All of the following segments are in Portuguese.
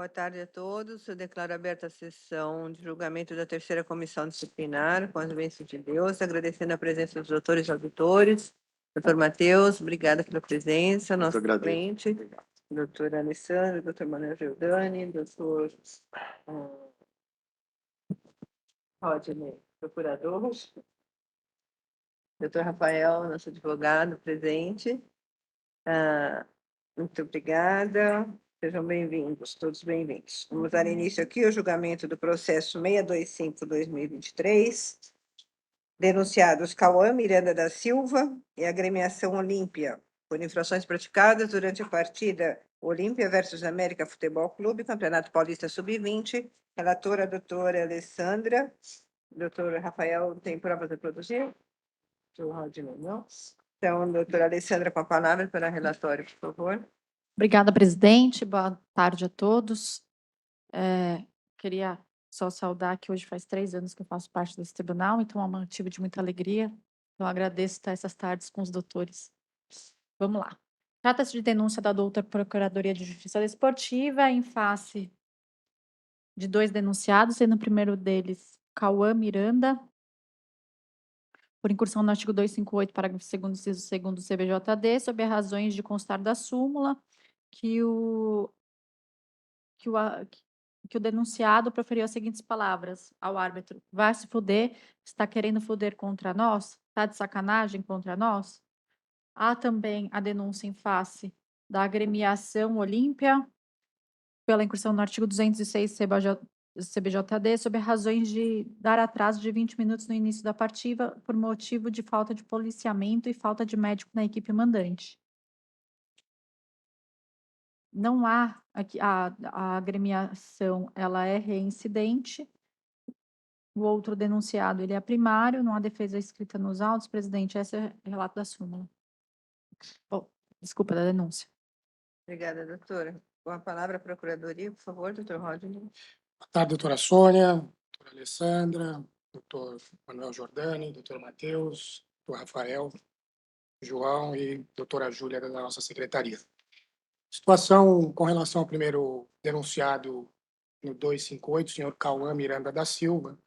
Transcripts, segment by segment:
Boa tarde a todos. Eu declaro aberta a sessão de julgamento da terceira comissão disciplinar, com as bênçãos de Deus, agradecendo a presença dos doutores e auditores. Doutor Matheus, obrigada pela presença. Muito Nosso agradeço. suplente, doutor Alessandro, doutor Manuel Giordani, doutor Rodney, procurador, doutor Rafael, nosso advogado presente. Muito obrigada. Sejam bem-vindos, todos bem-vindos. Vamos dar início aqui ao julgamento do processo 625/2023. Denunciados Cauã Miranda da Silva e Agremiação Olímpia, por infrações praticadas durante a partida Olímpia versus América Futebol Clube, Campeonato Paulista Sub-20. Relatora, a doutora Alessandra. Doutor Rafael, tem provas a produzir? Doutor Rodney, não? Então, doutora Alessandra, com a palavra para relatório, por favor. Obrigada, presidente. Boa tarde a todos. Queria só saudar que hoje faz 3 anos que eu faço parte desse tribunal, então é um motivo de muita alegria. Então, agradeço estar essas tardes com os doutores. Vamos lá. Trata-se de denúncia da doutora Procuradoria de Justiça Desportiva em face de 2 denunciados, sendo o primeiro deles Cauã Miranda, por incursão no artigo 258, parágrafo 2º, inciso 2º do CBJD, sob as razões de constar da súmula que o denunciado proferiu as seguintes palavras ao árbitro: vai se fuder, está querendo fuder contra nós? Está de sacanagem contra nós? Há também a denúncia em face da Agremiação Olímpia, pela incursão no artigo 206 CBJD, sob razões de dar atraso de 20 minutos no início da partida, por motivo de falta de policiamento e falta de médico na equipe mandante. Não há aqui a agremiação, ela é reincidente. O outro denunciado, ele é primário, não há defesa escrita nos autos, presidente, esse é o relato da súmula. Desculpa, da denúncia. Obrigada, doutora. Com a palavra a Procuradoria, por favor, doutor Rodney. Boa tarde, doutora Sônia, doutora Alessandra, doutor Manuel Giordani, doutor Matheus, doutor Rafael, João e doutora Júlia da nossa secretaria. Situação com relação ao primeiro denunciado no 258, o senhor Cauã Miranda da Silva,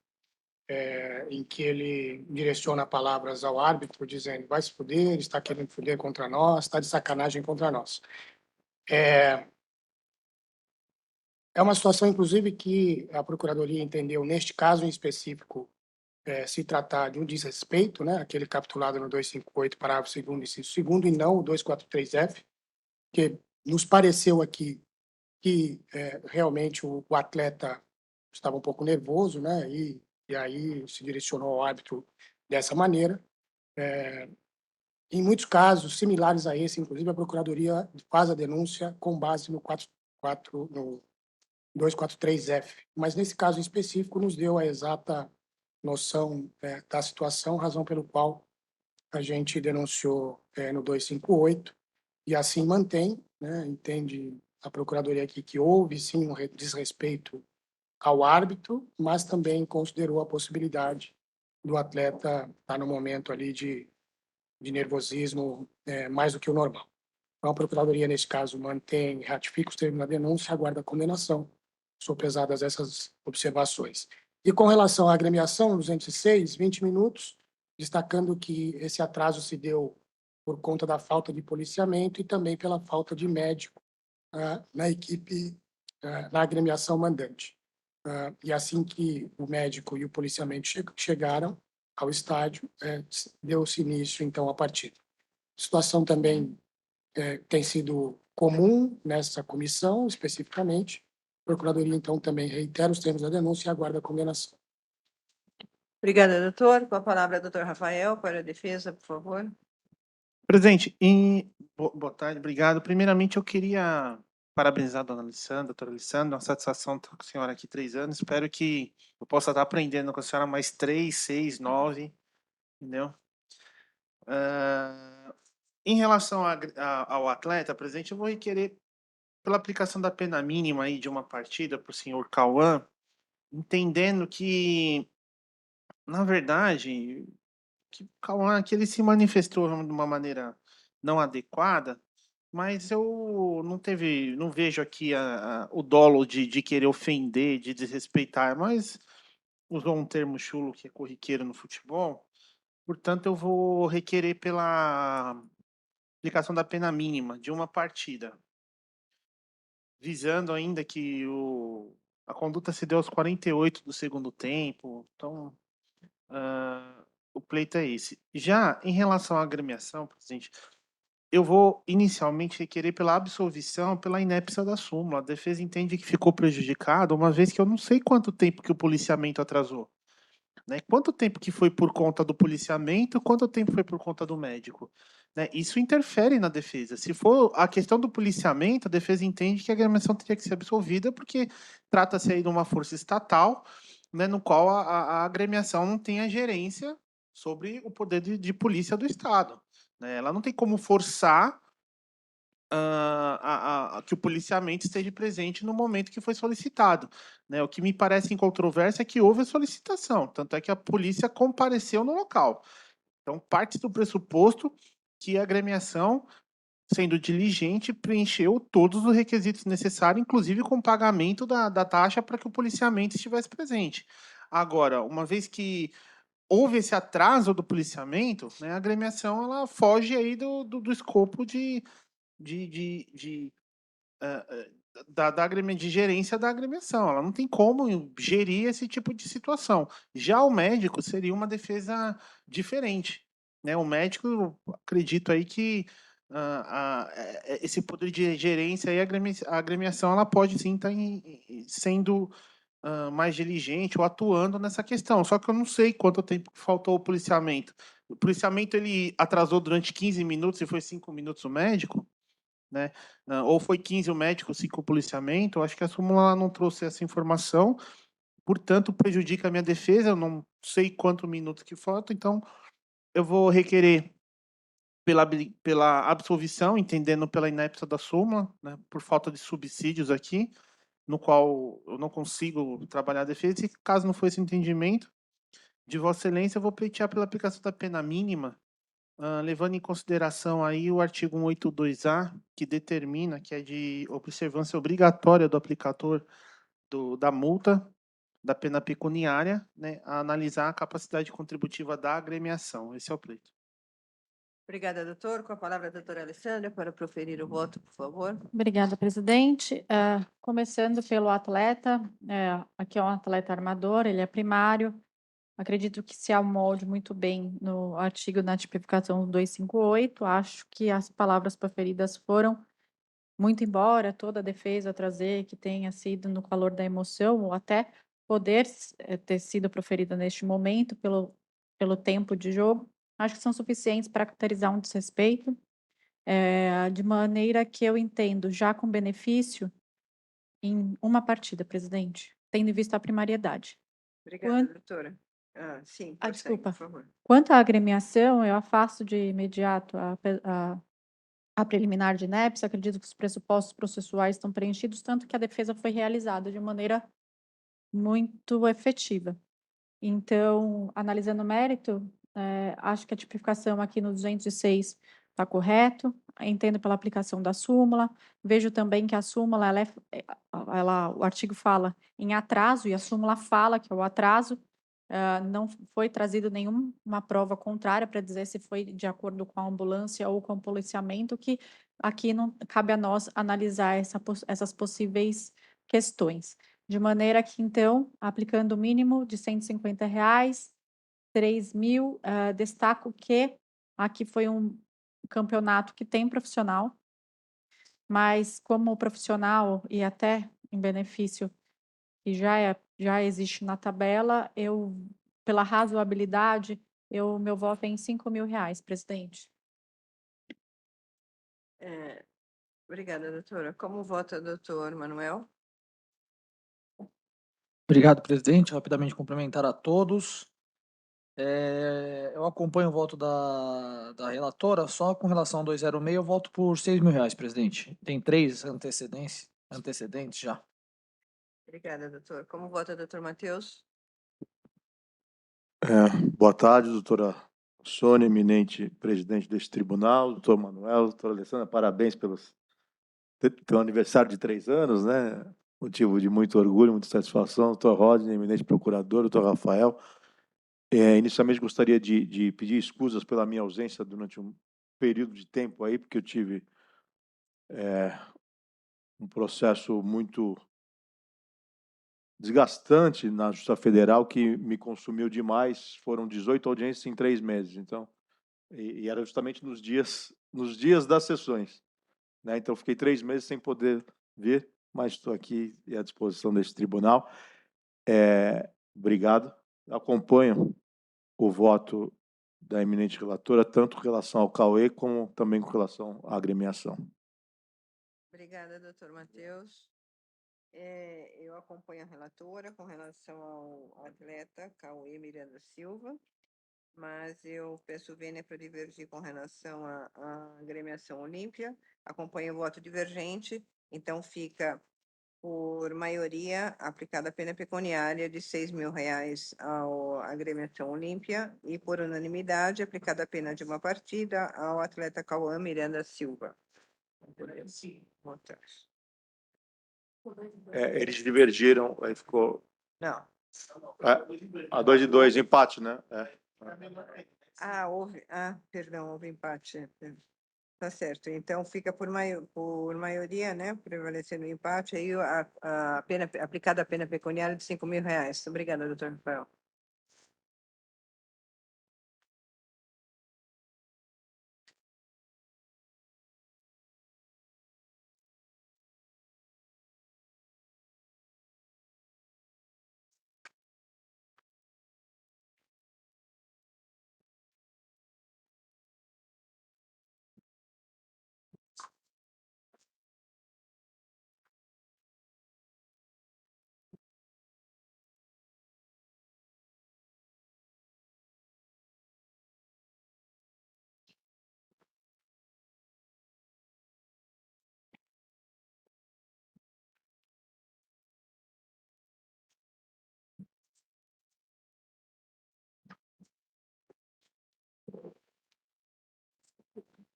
em que ele direciona palavras ao árbitro dizendo: vai se fuder, está querendo fuder contra nós, está de sacanagem contra nós. É uma situação, inclusive, que a Procuradoria entendeu, neste caso em específico, se tratar de um desrespeito, né, aquele capitulado no 258, parágrafo 2º, inciso 2º, e não o 243F, que nos pareceu aqui que realmente o atleta estava um pouco nervoso, né, e aí se direcionou ao árbitro dessa maneira. Em muitos casos similares a esse, inclusive, a Procuradoria faz a denúncia com base no 243F, mas nesse caso em específico nos deu a exata noção da situação, razão pelo qual a gente denunciou no 258 e assim mantém, né, entende a Procuradoria aqui que houve sim um desrespeito ao árbitro, mas também considerou a possibilidade do atleta estar no momento ali de nervosismo mais do que o normal. Então, a Procuradoria, nesse caso, mantém, ratifica os termos da denúncia, aguarda a condenação, sopesadas essas observações. E com relação à agremiação, 206, 20 minutos, destacando que esse atraso se deu por conta da falta de policiamento e também pela falta de médico na equipe, na agremiação mandante. E assim que o médico e o policiamento chegaram ao estádio, deu-se início, então, à partida. A situação também tem sido comum nessa comissão, especificamente. A Procuradoria, então, também reitera os termos da denúncia e aguarda a condenação. Obrigada, doutor. Com a palavra, doutor Rafael, para a defesa, por favor. Presidente, boa tarde, obrigado. Primeiramente, eu queria parabenizar a dona Alessandra, doutora Alessandra, uma satisfação estar com a senhora aqui 3 anos. Espero que eu possa estar aprendendo com a senhora mais 3, 6, 9, entendeu? Em relação ao atleta, presidente, eu vou requerer pela aplicação da pena mínima aí de uma partida para o senhor Cauã, entendendo que, na verdade, que o Cauã que ele se manifestou de uma maneira não adequada, mas eu não vejo aqui o dolo de querer ofender, de desrespeitar, mas usou um termo chulo que é corriqueiro no futebol, portanto eu vou requerer pela aplicação da pena mínima de uma partida, visando ainda que a conduta se deu aos 48 do segundo tempo, então o pleito é esse. Já em relação à agremiação, presidente, eu vou inicialmente requerer pela absolvição, pela inépcia da súmula. A defesa entende que ficou prejudicado, uma vez que eu não sei quanto tempo que o policiamento atrasou. Né? Quanto tempo que foi por conta do policiamento, quanto tempo foi por conta do médico. Né? Isso interfere na defesa. Se for a questão do policiamento, a defesa entende que a agremiação teria que ser absolvida, porque trata-se aí de uma força estatal, né, no qual a agremiação não tem a gerência sobre o poder de polícia do Estado. Né? Ela não tem como forçar que o policiamento esteja presente no momento que foi solicitado. Né? O que me parece incontroverso é que houve a solicitação, tanto é que a polícia compareceu no local. Então, parte do pressuposto que a agremiação, sendo diligente, preencheu todos os requisitos necessários, inclusive com o pagamento da taxa para que o policiamento estivesse presente. Agora, uma vez que houve esse atraso do policiamento, né, a agremiação ela foge aí do escopo de, de, de, de gerência da agremiação. Ela não tem como gerir esse tipo de situação. Já o médico seria uma defesa diferente. Né? O médico, eu acredito aí que esse poder de gerência e a agremiação ela pode sim estar sendo mais diligente ou atuando nessa questão. Só que eu não sei quanto tempo faltou o policiamento. O policiamento ele atrasou durante 15 minutos e foi 5 minutos o médico? Né? Ou foi 15 o médico, 5 o policiamento, eu acho que a súmula não trouxe essa informação, portanto prejudica a minha defesa, eu não sei quantos minutos que faltam, então eu vou requerer pela absolvição, entendendo pela inépcia da súmula, né, por falta de subsídios aqui, no qual eu não consigo trabalhar a defesa, e caso não for esse entendimento de Vossa Excelência, eu vou pleitear pela aplicação da pena mínima, levando em consideração aí o artigo 182-A, que determina que é de observância obrigatória do aplicador da multa, da pena pecuniária, né, a analisar a capacidade contributiva da agremiação. Esse é o pleito. Obrigada, doutor. Com a palavra a doutora Alessandra para proferir o voto, por favor. Obrigada, presidente. Começando pelo atleta, aqui é um atleta armador, ele é primário. Acredito que se amolde muito bem no artigo da tipificação 258. Acho que as palavras proferidas foram, muito embora toda a defesa trazer que tenha sido no calor da emoção, ou até poder ter sido proferida neste momento pelo tempo de jogo, acho que são suficientes para caracterizar um desrespeito, de maneira que eu entendo, já com benefício, em uma partida, presidente, tendo em vista a primariedade. Obrigada, doutora. Sim, prossegue, Desculpa. por favor. Quanto à agremiação, eu afasto de imediato a preliminar de inépcia, acredito que os pressupostos processuais estão preenchidos, tanto que a defesa foi realizada de maneira muito efetiva. Então, analisando o mérito, acho que a tipificação aqui no 206 está correto, entendo pela aplicação da súmula, vejo também que a súmula, o artigo fala em atraso, e a súmula fala que é o atraso, não foi trazido nenhuma prova contrária para dizer se foi de acordo com a ambulância ou com o policiamento, que aqui não cabe a nós analisar essas possíveis questões. De maneira que, então, aplicando o mínimo de R$ 150, 3.000, destaco que aqui foi um campeonato que tem profissional, mas como profissional e até em benefício que já existe na tabela, pela razoabilidade, meu voto é em R$ 5.000, presidente. Obrigada, doutora. Como vota o doutor Manuel? Obrigado, presidente. Rapidamente cumprimentar a todos. Eu acompanho o voto da relatora, só com relação ao 206, eu voto por R$ 6.000, presidente. Tem 3 antecedentes já. Obrigada, doutor. Como vota o doutor Matheus? Boa tarde, doutora Sônia, eminente presidente deste tribunal, doutor Manuel, doutora Alessandra, parabéns pelo aniversário de 3 anos, né? Motivo de muito orgulho, muita satisfação. Doutor Rodney, eminente procurador, doutor Rafael. Inicialmente gostaria de pedir escusas pela minha ausência durante um período de tempo aí, porque eu tive um processo muito desgastante na Justiça Federal que me consumiu demais. Foram 18 audiências em 3 meses, então, e era justamente nos dias das sessões, né? Então, fiquei 3 meses sem poder vir, mas estou aqui à disposição deste tribunal. Obrigado. Acompanho o voto da eminente relatora, tanto com relação ao Cauê, como também com relação à agremiação. Obrigada, doutor Matheus. Eu acompanho a relatora com relação ao atleta Cauê Miranda Silva, mas eu peço vênia para divergir com relação à agremiação Olímpia. Acompanho o voto divergente, então fica por maioria aplicada a pena pecuniária de R$ 6.000 à agremiação Olímpia e por unanimidade aplicada a pena de uma partida ao atleta Cauã Miranda Silva. Votar. Eles divergiram, aí ficou Não. a 2-2, empate, né? Perdão, houve empate. Tá certo. Então fica por maioria, né? Prevalecendo o empate, aí a pena aplicada a pena pecuniária de R$ 5.000. Obrigada, doutor Rafael.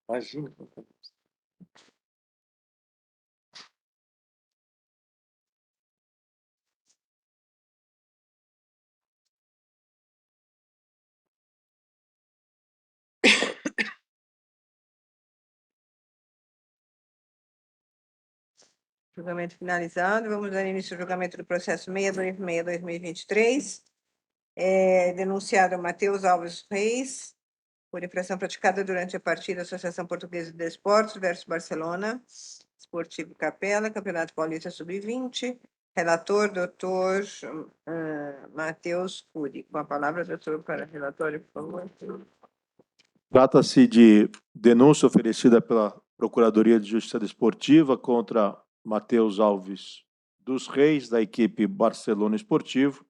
Imagina. Julgamento finalizado. Vamos dar início ao julgamento do processo 626/2023. Denunciado Matheus Alves Reis, por infração praticada durante a partida Associação Portuguesa de Desportos versus Barcelona, Esportivo Capela, Campeonato Paulista Sub-20. Relator, doutor Matheus Cury. Com a palavra, doutor, para relatório, por favor. Trata-se de denúncia oferecida pela Procuradoria de Justiça Desportiva contra Matheus Alves dos Reis, da equipe Barcelona Esportivo.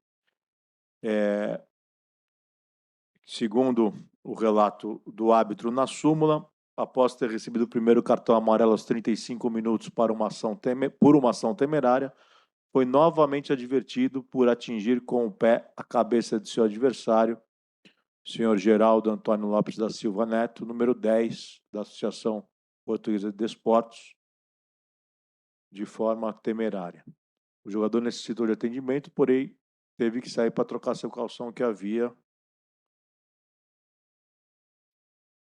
Segundo o relato do árbitro na súmula, após ter recebido o primeiro cartão amarelo aos 35 minutos por uma ação temerária, foi novamente advertido por atingir com o pé a cabeça de seu adversário, senhor Geraldo Antônio Lopes da Silva Neto, número 10 da Associação Portuguesa de Desportos, de forma temerária. O jogador necessitou de atendimento, porém teve que sair para trocar seu calção que havia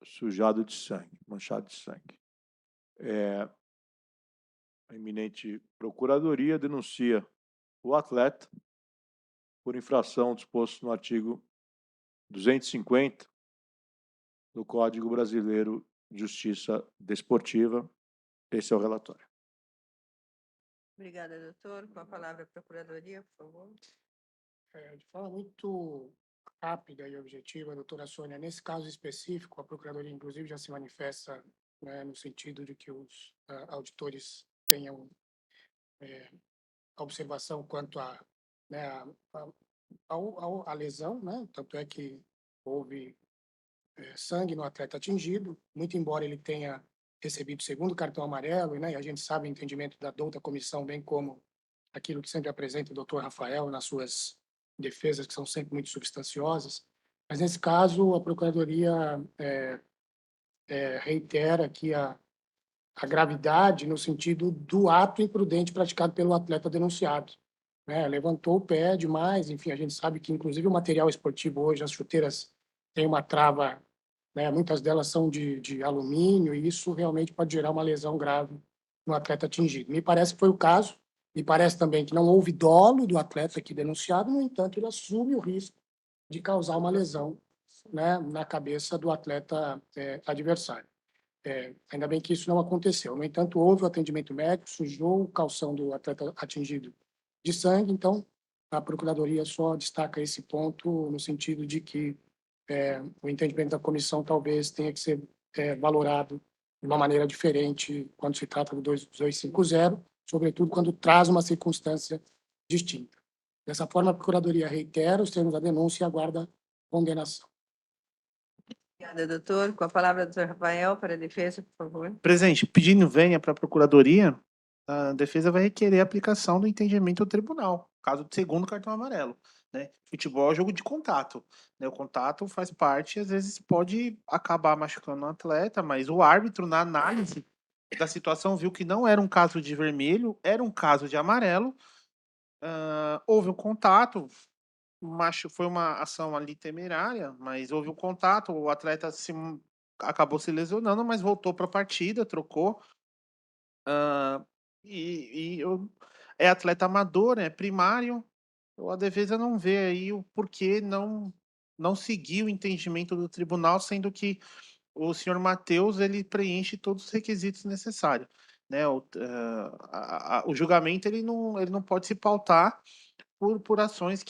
sujado de sangue, manchado de sangue. A eminente Procuradoria denuncia o atleta por infração disposto no artigo 250 do Código Brasileiro de Justiça Desportiva. Esse é o relatório. Obrigada, doutor. Com a palavra, a Procuradoria, por favor. De forma muito rápida e objetiva, doutora Sônia, nesse caso específico, a Procuradoria, inclusive, já se manifesta, né, no sentido de que os auditores tenham a observação quanto a, né, a lesão, né? Tanto é que houve sangue no atleta atingido, muito embora ele tenha recebido o segundo cartão amarelo, né? E a gente sabe o entendimento da douta comissão, bem como aquilo que sempre apresenta o doutor Rafael nas suas defesas, que são sempre muito substanciosas. Mas, nesse caso, a Procuradoria reitera aqui a gravidade no sentido do ato imprudente praticado pelo atleta denunciado. Né? Levantou o pé demais, enfim, a gente sabe que, inclusive, o material esportivo hoje, as chuteiras têm uma trava, né? Muitas delas são de alumínio, e isso realmente pode gerar uma lesão grave no atleta atingido. Me parece que foi o caso, me parece também que não houve dolo do atleta aqui denunciado, no entanto, ele assume o risco de causar uma lesão, né, na cabeça do atleta adversário. Ainda bem que isso não aconteceu. No entanto, houve o atendimento médico, sujou o calção do atleta atingido de sangue, então a Procuradoria só destaca esse ponto no sentido de que o entendimento da comissão talvez tenha que ser valorado de uma maneira diferente quando se trata do 250, sobretudo quando traz uma circunstância distinta. Dessa forma, a Procuradoria reitera os termos da denúncia e aguarda condenação. Obrigada, doutor. Com a palavra, doutor Rafael, para a defesa, por favor. Presidente, pedindo venha para a Procuradoria, a defesa vai requerer a aplicação do entendimento do tribunal, caso do segundo cartão amarelo. Né? Futebol é jogo de contato. Né? O contato faz parte, às vezes pode acabar machucando o atleta, mas o árbitro, na análise da situação, viu que não era um caso de vermelho, era um caso de amarelo. Houve um contato, foi uma ação ali temerária, mas houve um contato, o atleta acabou se lesionando, mas voltou para a partida, trocou. É atleta amador, é primário. A defesa não vê aí o porquê não seguir o entendimento do tribunal, sendo que o senhor Matheus ele preenche todos os requisitos necessários. Né? O julgamento ele não pode se pautar por ações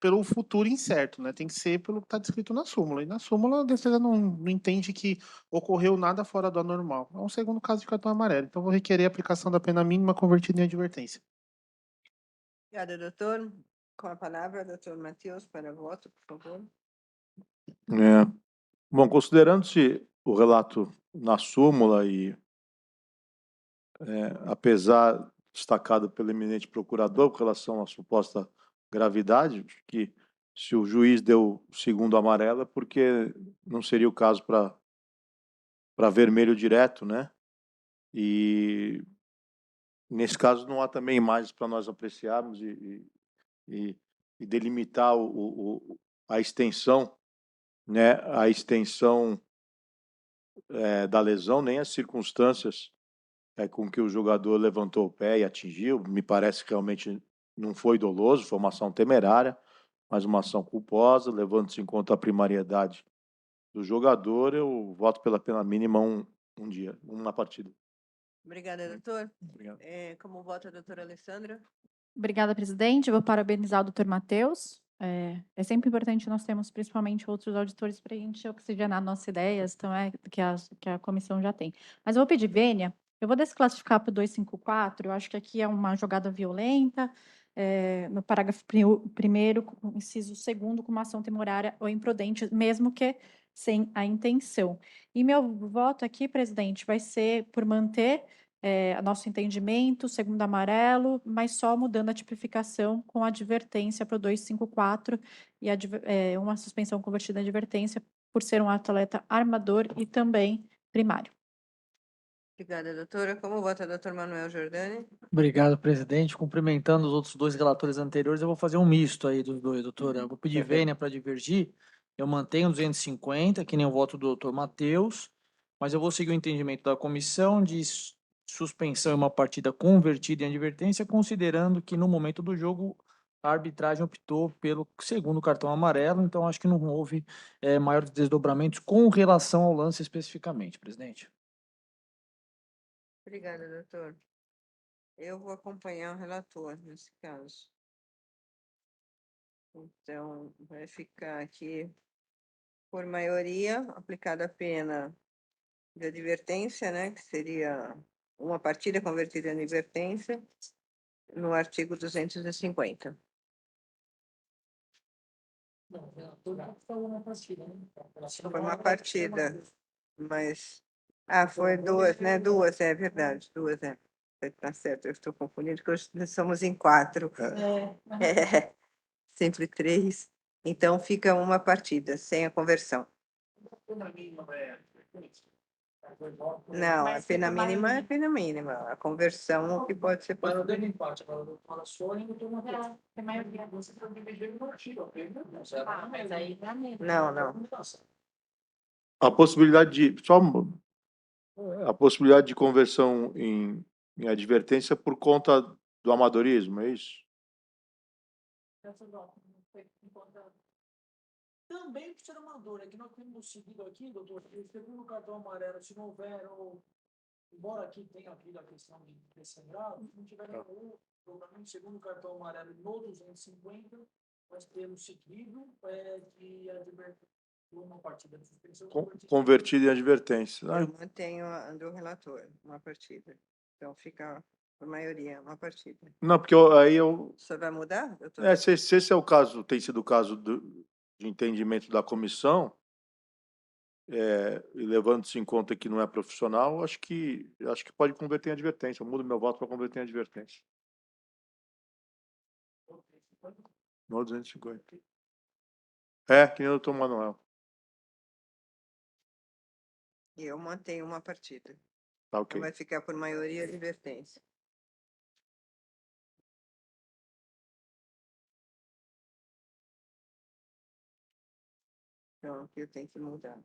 pelo futuro incerto, né? Tem que ser pelo que está descrito na súmula. E na súmula a defesa não entende que ocorreu nada fora do anormal. É um segundo caso de cartão amarelo. Então vou requerer a aplicação da pena mínima convertida em advertência. Obrigada, doutor. Com a palavra, doutor Matheus, para voto, por favor. Bom, considerando-se o relato na súmula e, apesar destacado pelo eminente procurador com relação à suposta gravidade, que se o juiz deu o segundo amarelo é porque não seria o caso para vermelho direto, né? E nesse caso não há também imagens para nós apreciarmos e delimitar a extensão, né? A extensão da lesão, nem as circunstâncias com que o jogador levantou o pé e atingiu. Me parece que realmente não foi doloso, foi uma ação temerária, mas uma ação culposa, levando-se em conta a primariedade do jogador. Eu voto pela pena mínima um dia, uma partida. Obrigada, doutor. Obrigado. Como vota a doutora Alessandra? Obrigada, presidente. Eu vou parabenizar o doutor Matheus. É sempre importante nós termos principalmente outros auditores para a gente oxigenar nossas ideias, então que a comissão já tem. Mas eu vou pedir vênia. Eu vou desclassificar para o 254. Eu acho que aqui é uma jogada violenta. No parágrafo 1º, inciso 2º, com uma ação temerária ou imprudente, mesmo que sem a intenção. E meu voto aqui, presidente, vai ser por manter nosso entendimento, segundo amarelo, mas só mudando a tipificação com advertência para o 254 e uma suspensão convertida em advertência por ser um atleta armador e também primário. Obrigada, doutora. Como vota o doutor Manuel Giordani? Obrigado, presidente. Cumprimentando os outros dois relatores anteriores, eu vou fazer um misto aí dos dois, doutora. Eu vou pedir vênia para divergir. Eu mantenho 250, que nem o voto do doutor Matheus, mas eu vou seguir o entendimento da comissão de suspensão em uma partida convertida em advertência, considerando que no momento do jogo a arbitragem optou pelo segundo cartão amarelo, então acho que não houve maiores desdobramentos com relação ao lance especificamente, presidente. Obrigada, doutor. Eu vou acompanhar o relator nesse caso. Então, vai ficar aqui, por maioria, aplicada a pena de advertência, né, que seria uma partida convertida em advertência, no artigo 250. Foi uma partida, mas... foi duas, né? Duas, é verdade, duas, é. Tá certo, eu estou confundindo, porque hoje nós somos em 4. Sempre 3. Então, fica uma partida, sem a conversão. Não, a pena mínima é pena mínima. A conversão, o que pode ser Mas não possível. teve empate, agora eu falo só e não tô matando. Você foi dividir no partido, ok? Mas aí dá mesmo. Não, não. A possibilidade a possibilidade de conversão em advertência por conta do amadorismo, é isso? Também por ser amador, é que nós temos seguido aqui, doutor, que o segundo cartão amarelo, se não houver, embora aqui tenha havido a questão de ter sangrado, se não tiver nenhum, provavelmente segundo cartão amarelo no 250, nós temos seguido de advertir uma partida de suspensão Convertido em advertência. Eu mantenho a do relator, uma partida. Então, fica por maioria, uma partida. Não, porque aí eu. O senhor vai mudar, doutor? Se esse é o caso, tem sido o caso de entendimento da comissão, e levando-se em conta que não é profissional, acho que pode converter em advertência. Eu mudo meu voto para converter em advertência. No 250. Que nem o doutor Manuel. E eu mantenho uma partida. Tá ok. Então, vai ficar por maioria advertência. Então, aqui eu tenho que mudar.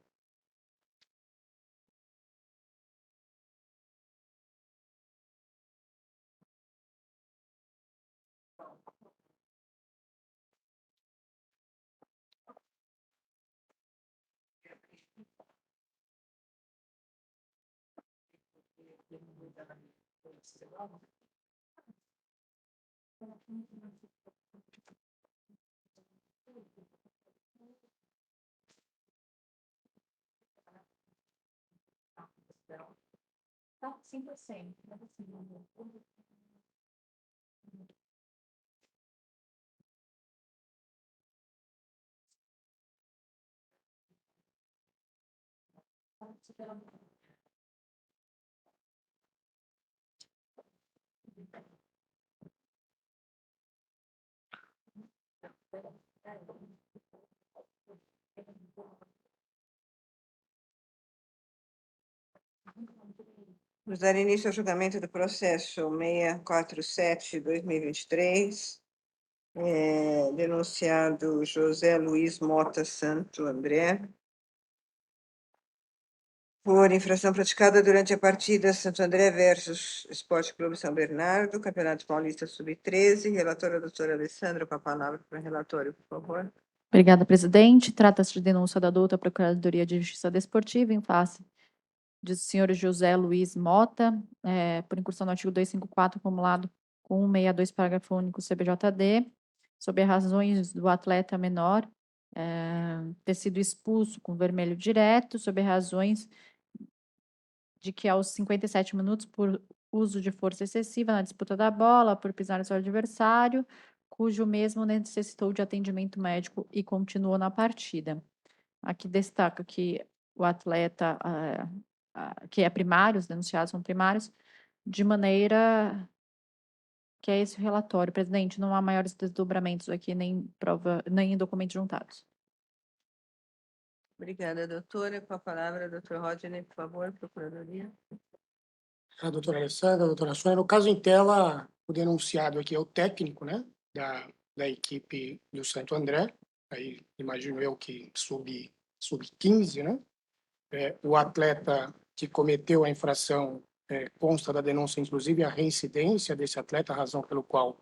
Tá, 100%. Vamos dar início ao julgamento do processo 647/2023. Denunciado José Luiz Mota Santo André, por infração praticada durante a partida Santo André versus Esporte Clube São Bernardo, Campeonato Paulista Sub-13. Relatora, a doutora Alessandra, com a palavra para o relatório, por favor. Obrigada, presidente. Trata-se de denúncia da douta Procuradoria de Justiça Desportiva em face de senhor José Luiz Mota, por incursão no artigo 254, acumulado com 162, parágrafo único CBJD, sob razões do atleta menor ter sido expulso com vermelho direto, sob razões de que aos 57 minutos, por uso de força excessiva na disputa da bola, por pisar no seu adversário, cujo mesmo necessitou de atendimento médico e continuou na partida. Aqui destaca que o atleta, que é primário, os denunciados são primários, de maneira que é esse o relatório. Presidente, não há maiores desdobramentos aqui, nem prova, nem documentos juntados. Obrigada, doutora. Com a palavra, doutor Rodney, por favor, Procuradoria. A doutora Alessandra, a doutora Sônia. No caso em tela, o denunciado aqui é o técnico, né, da equipe do Santo André, aí imagino eu que sub-15, né? O atleta que cometeu a infração, consta da denúncia, inclusive, a reincidência desse atleta, a razão pelo qual,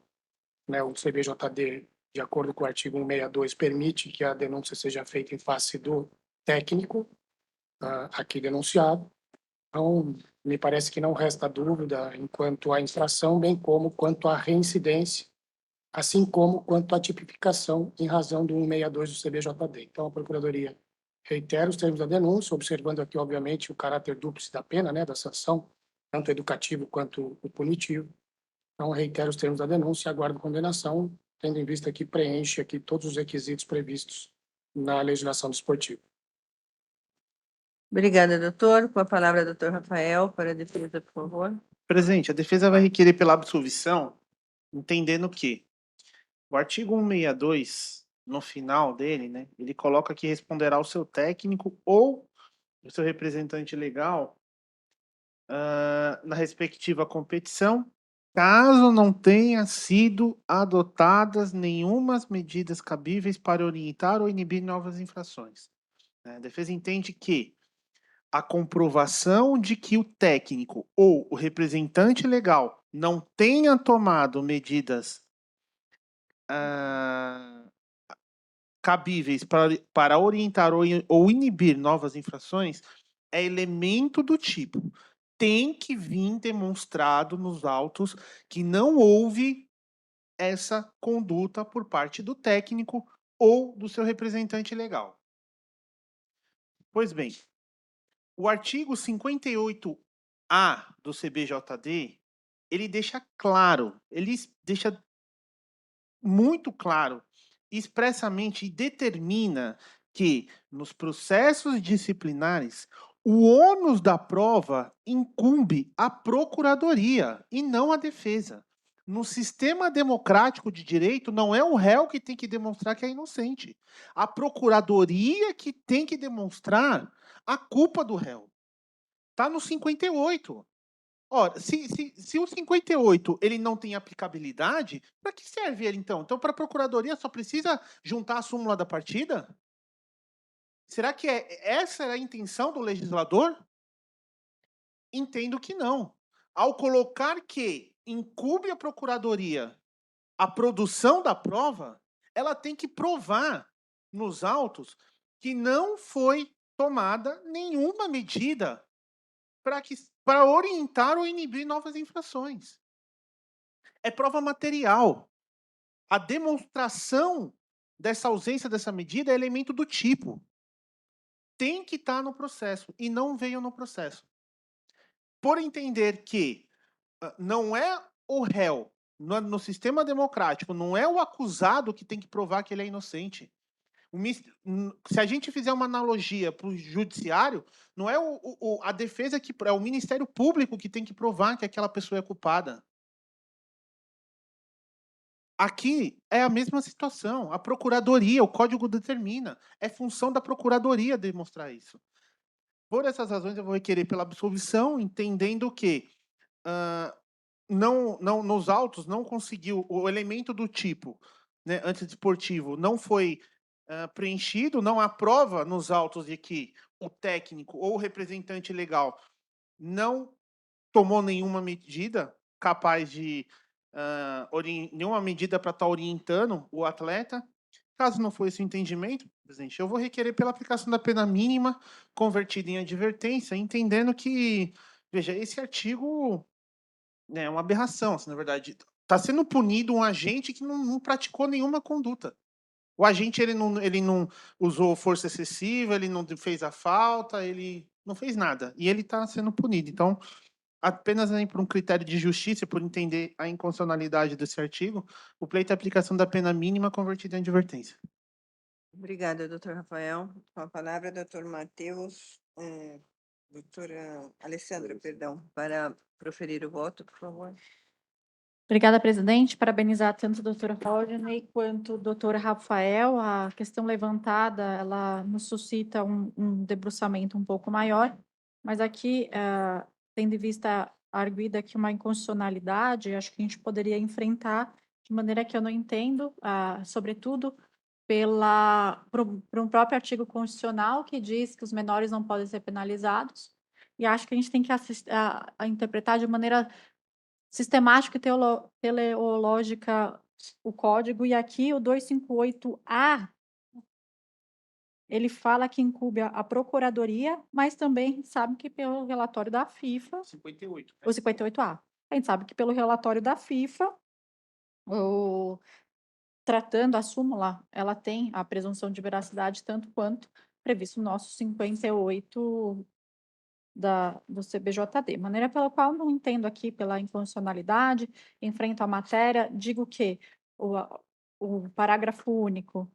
né, o CBJD, de acordo com o artigo 162, permite que a denúncia seja feita em face do técnico aqui denunciado. Então, me parece que não resta dúvida enquanto à infração, bem como quanto à reincidência, assim como quanto à tipificação em razão do 162 do CBJD. Então, a Procuradoria reitera os termos da denúncia, observando aqui, obviamente, o caráter dúplice da pena, né, da sanção, tanto educativo quanto o punitivo. Então, reitero os termos da denúncia e aguardo condenação, tendo em vista que preenche aqui todos os requisitos previstos na legislação desportiva. Obrigada, doutor. Com a palavra, doutor Rafael, para a defesa, por favor. Presidente, a defesa vai requerer pela absolvição, entendendo que o artigo 162 no final dele, né, ele coloca que responderá o seu técnico ou o seu representante legal na respectiva competição, caso não tenha sido adotadas nenhumas medidas cabíveis para orientar ou inibir novas infrações. A defesa entende que a comprovação de que o técnico ou o representante legal não tenha tomado medidas cabíveis para orientar ou inibir novas infrações é elemento do tipo. Tem que vir demonstrado nos autos que não houve essa conduta por parte do técnico ou do seu representante legal. Pois bem, o artigo 58A do CBJD, ele deixa claro, ele deixa muito claro, expressamente e determina que nos processos disciplinares o ônus da prova incumbe à procuradoria e não à defesa. No sistema democrático de direito, não é o réu que tem que demonstrar que é inocente. A procuradoria que tem que demonstrar a culpa do réu. Está no 58. Ora, se o 58 ele não tem aplicabilidade, para que serve ele então? Então, para a procuradoria só precisa juntar a súmula da partida? Será que essa era a intenção do legislador? Entendo que não. Ao colocar que incumbe a procuradoria a produção da prova, ela tem que provar nos autos que não foi tomada nenhuma medida para orientar ou inibir novas infrações. É prova material. A demonstração dessa ausência dessa medida é elemento do tipo. Tem que estar no processo e não veio no processo. Por entender que não é o réu, no sistema democrático, não é o acusado que tem que provar que ele é inocente. Se a gente fizer uma analogia para o judiciário, não é a defesa que é o Ministério Público que tem que provar que aquela pessoa é culpada. Aqui é a mesma situação. A procuradoria, o código determina. É função da procuradoria demonstrar isso. Por essas razões, eu vou requerer pela absolvição, entendendo que nos autos não conseguiu o elemento do tipo, né, antidesportivo não foi preenchido, não há prova nos autos de que o técnico ou o representante legal não tomou nenhuma medida capaz de nenhuma medida para estar orientando o atleta. Caso não for esse o entendimento, presidente, eu vou requerer pela aplicação da pena mínima convertida em advertência, entendendo que, veja, esse artigo é uma aberração, assim, na verdade. Está sendo punido um agente que não praticou nenhuma conduta. O agente ele não usou força excessiva, ele não fez a falta, ele não fez nada. E ele está sendo punido. Então, apenas por um critério de justiça, por entender a inconstitucionalidade desse artigo, o pleito é a aplicação da pena mínima convertida em advertência. Obrigada, doutor Rafael. Com a palavra, doutor Matheus, doutora Alessandra, perdão, para proferir o voto, por favor. Obrigada, presidente. Parabenizar tanto a doutora Rodney quanto o doutor Rafael. A questão levantada, ela nos suscita um debruçamento um pouco maior, mas aqui, tendo em vista arguida aqui uma inconstitucionalidade, acho que a gente poderia enfrentar de maneira que eu não entendo, sobretudo por um próprio artigo constitucional que diz que os menores não podem ser penalizados, e acho que a gente tem que a interpretar de maneira sistemática e teleológica o código, e aqui o 258A, ele fala que incumbe a procuradoria, mas também a gente sabe que pelo relatório da FIFA, 58. o 58A, a gente sabe que pelo relatório da FIFA, tratando a súmula, ela tem a presunção de veracidade tanto quanto previsto no nosso 58 do CBJD, maneira pela qual não entendo aqui pela inconstitucionalidade, enfrento a matéria, digo que o parágrafo único,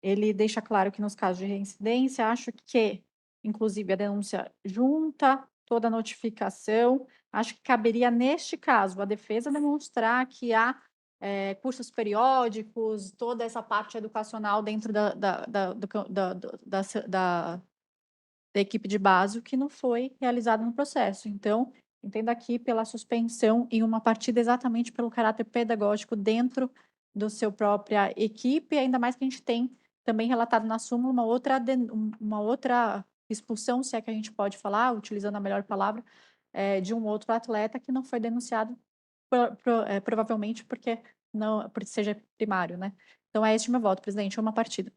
ele deixa claro que nos casos de reincidência, acho que, inclusive, a denúncia junta toda a notificação, acho que caberia, neste caso, a defesa demonstrar que há cursos periódicos, toda essa parte educacional dentro da equipe de base, o que não foi realizado no processo. Então, entendo aqui pela suspensão em uma partida exatamente pelo caráter pedagógico dentro do seu própria equipe, ainda mais que a gente tem também relatado na súmula uma outra expulsão, se é que a gente pode falar, utilizando a melhor palavra, de um outro atleta que não foi denunciado, provavelmente porque seja primário, né? Então, é este o meu voto, presidente, uma partida.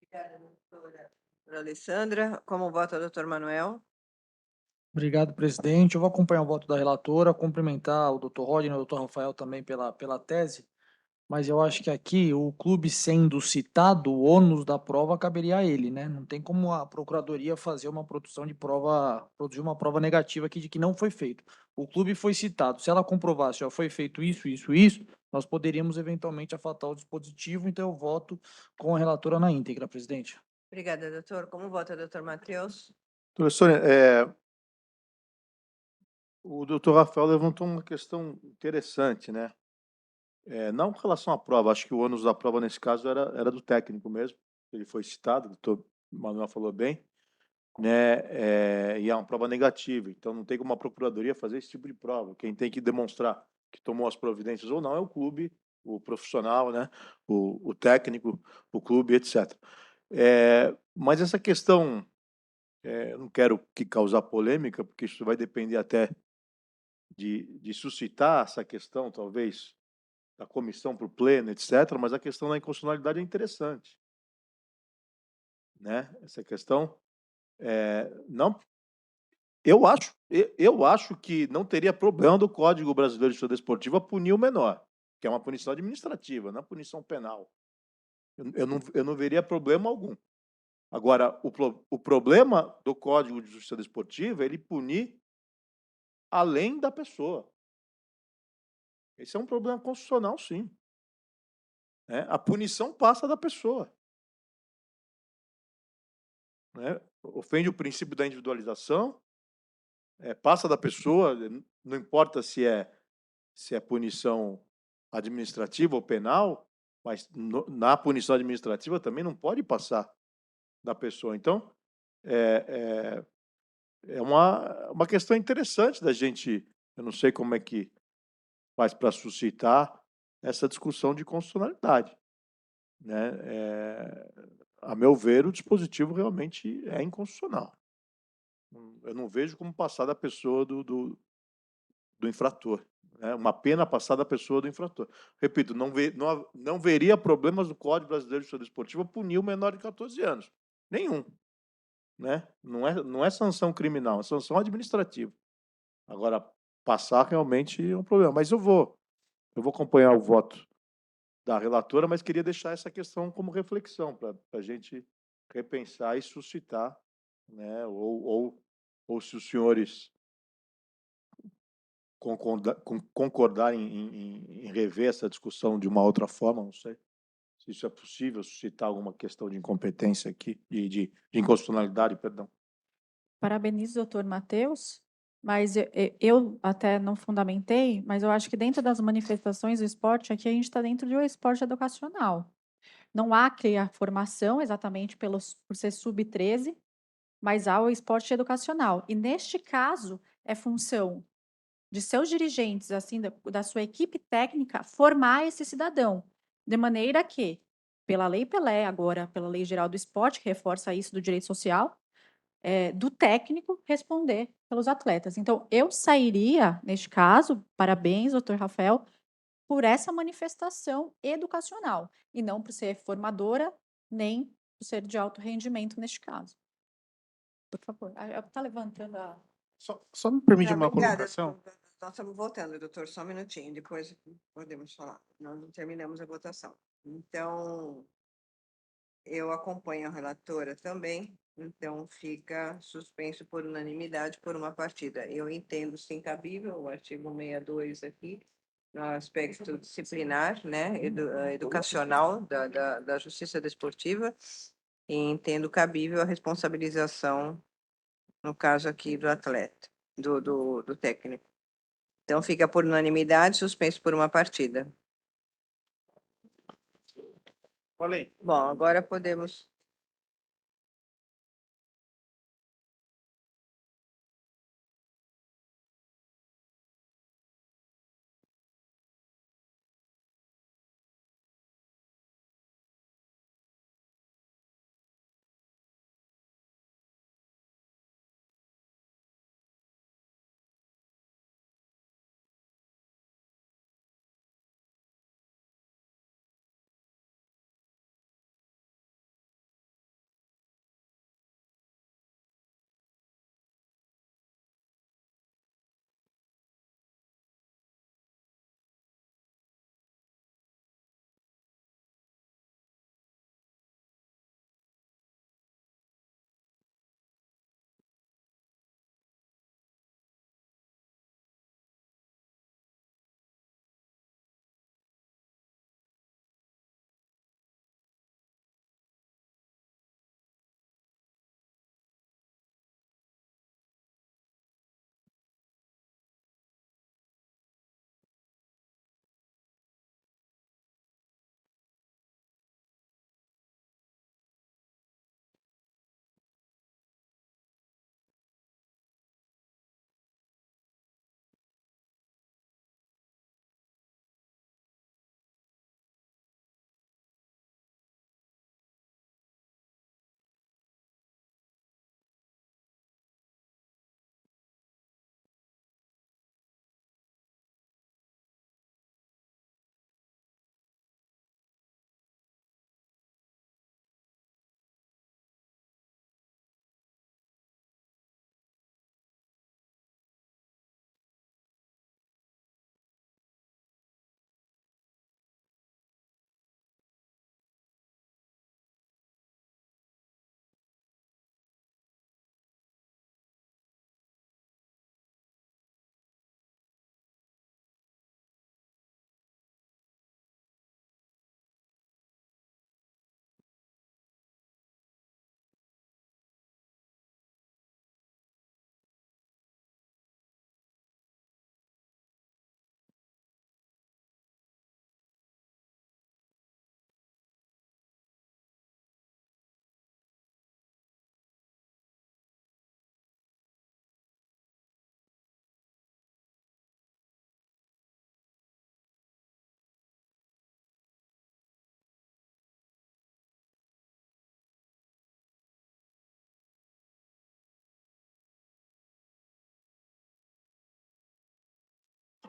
Obrigada, doutora Alessandra. Como vota o doutor Manuel? Obrigado, presidente. Eu vou acompanhar o voto da relatora, cumprimentar o doutor Rodney e o doutor Rafael também pela tese, mas eu acho que aqui o clube sendo citado, o ônus da prova caberia a ele, né? Não tem como a procuradoria fazer uma produção de prova, produzir uma prova negativa aqui de que não foi feito. O clube foi citado. Se ela comprovasse, ó, foi feito isso, nós poderíamos eventualmente afatar o dispositivo, então eu voto com a relatora na íntegra, presidente. Obrigada, doutor. Como vota o doutor Matheus? Doutora Sônia, o doutor Rafael levantou uma questão interessante, né? Não com relação à prova, acho que o ônus da prova nesse caso era do técnico mesmo, ele foi citado, o doutor Manuel falou bem, né? E é uma prova negativa, então não tem como a procuradoria fazer esse tipo de prova. Quem tem que demonstrar que tomou as providências ou não é o clube, o profissional, né? O técnico, o clube, etc. Mas essa questão, eu não quero que causar polêmica, porque isso vai depender até de suscitar essa questão, talvez, da comissão para o pleno, etc., mas a questão da inconstitucionalidade é interessante, né? Essa questão, não, eu acho que não teria problema do Código Brasileiro de Justiça Desportiva punir o menor, que é uma punição administrativa, não punição penal. Eu não veria problema algum. Agora, o problema do Código de Justiça Desportiva é ele punir além da pessoa. Esse é um problema constitucional, sim. A punição passa da pessoa. Né? Ofende o princípio da individualização, passa da pessoa, não importa se é punição administrativa ou penal, mas na punição administrativa também não pode passar da pessoa. Então, é uma questão interessante da gente, eu não sei como é que faz para suscitar essa discussão de constitucionalidade. Né? A meu ver, o dispositivo realmente é inconstitucional. Eu não vejo como passar da pessoa do infrator. Né? Uma pena passar da pessoa do infrator. Repito, não veria problemas no Código Brasileiro de Justiça Desportiva punir o menor de 14 anos. Nenhum. Né? Não é sanção criminal, é sanção administrativa. Agora, passar realmente é um problema. Mas eu vou acompanhar o voto da relatora, mas queria deixar essa questão como reflexão, para a gente repensar e suscitar, né? Ou se os senhores concordarem em rever essa discussão de uma outra forma, não sei se isso é possível, suscitar alguma questão de incompetência aqui, de inconstitucionalidade, perdão. Parabenizo o doutor Matheus, mas eu até não fundamentei, mas eu acho que dentro das manifestações do esporte, aqui a gente está dentro de um esporte educacional. Não há que a formação exatamente por ser sub-13, mas há o esporte educacional. E neste caso, é função de seus dirigentes, assim, da sua equipe técnica, formar esse cidadão. De maneira que, pela Lei Pelé, agora pela Lei Geral do Esporte, que reforça isso do direito social, do técnico responder pelos atletas. Então, eu sairia, neste caso, parabéns, doutor Rafael, por essa manifestação educacional, e não por ser formadora, nem por ser de alto rendimento neste caso. Por favor. Está levantando a... Só me permite Tá, uma obrigada. colocação? Nós estamos votando, doutor, só um minutinho, depois podemos falar. Nós não terminamos a votação. Então, eu acompanho a relatora também, então fica suspenso por unanimidade por uma partida. Eu entendo, sim, cabível o artigo 62 aqui, no aspecto disciplinar, né, educacional da justiça desportiva, e entendo cabível a responsabilização, no caso aqui, do atleta, do técnico. Então, fica por unanimidade, suspenso por uma partida. Falei. Bom, agora podemos.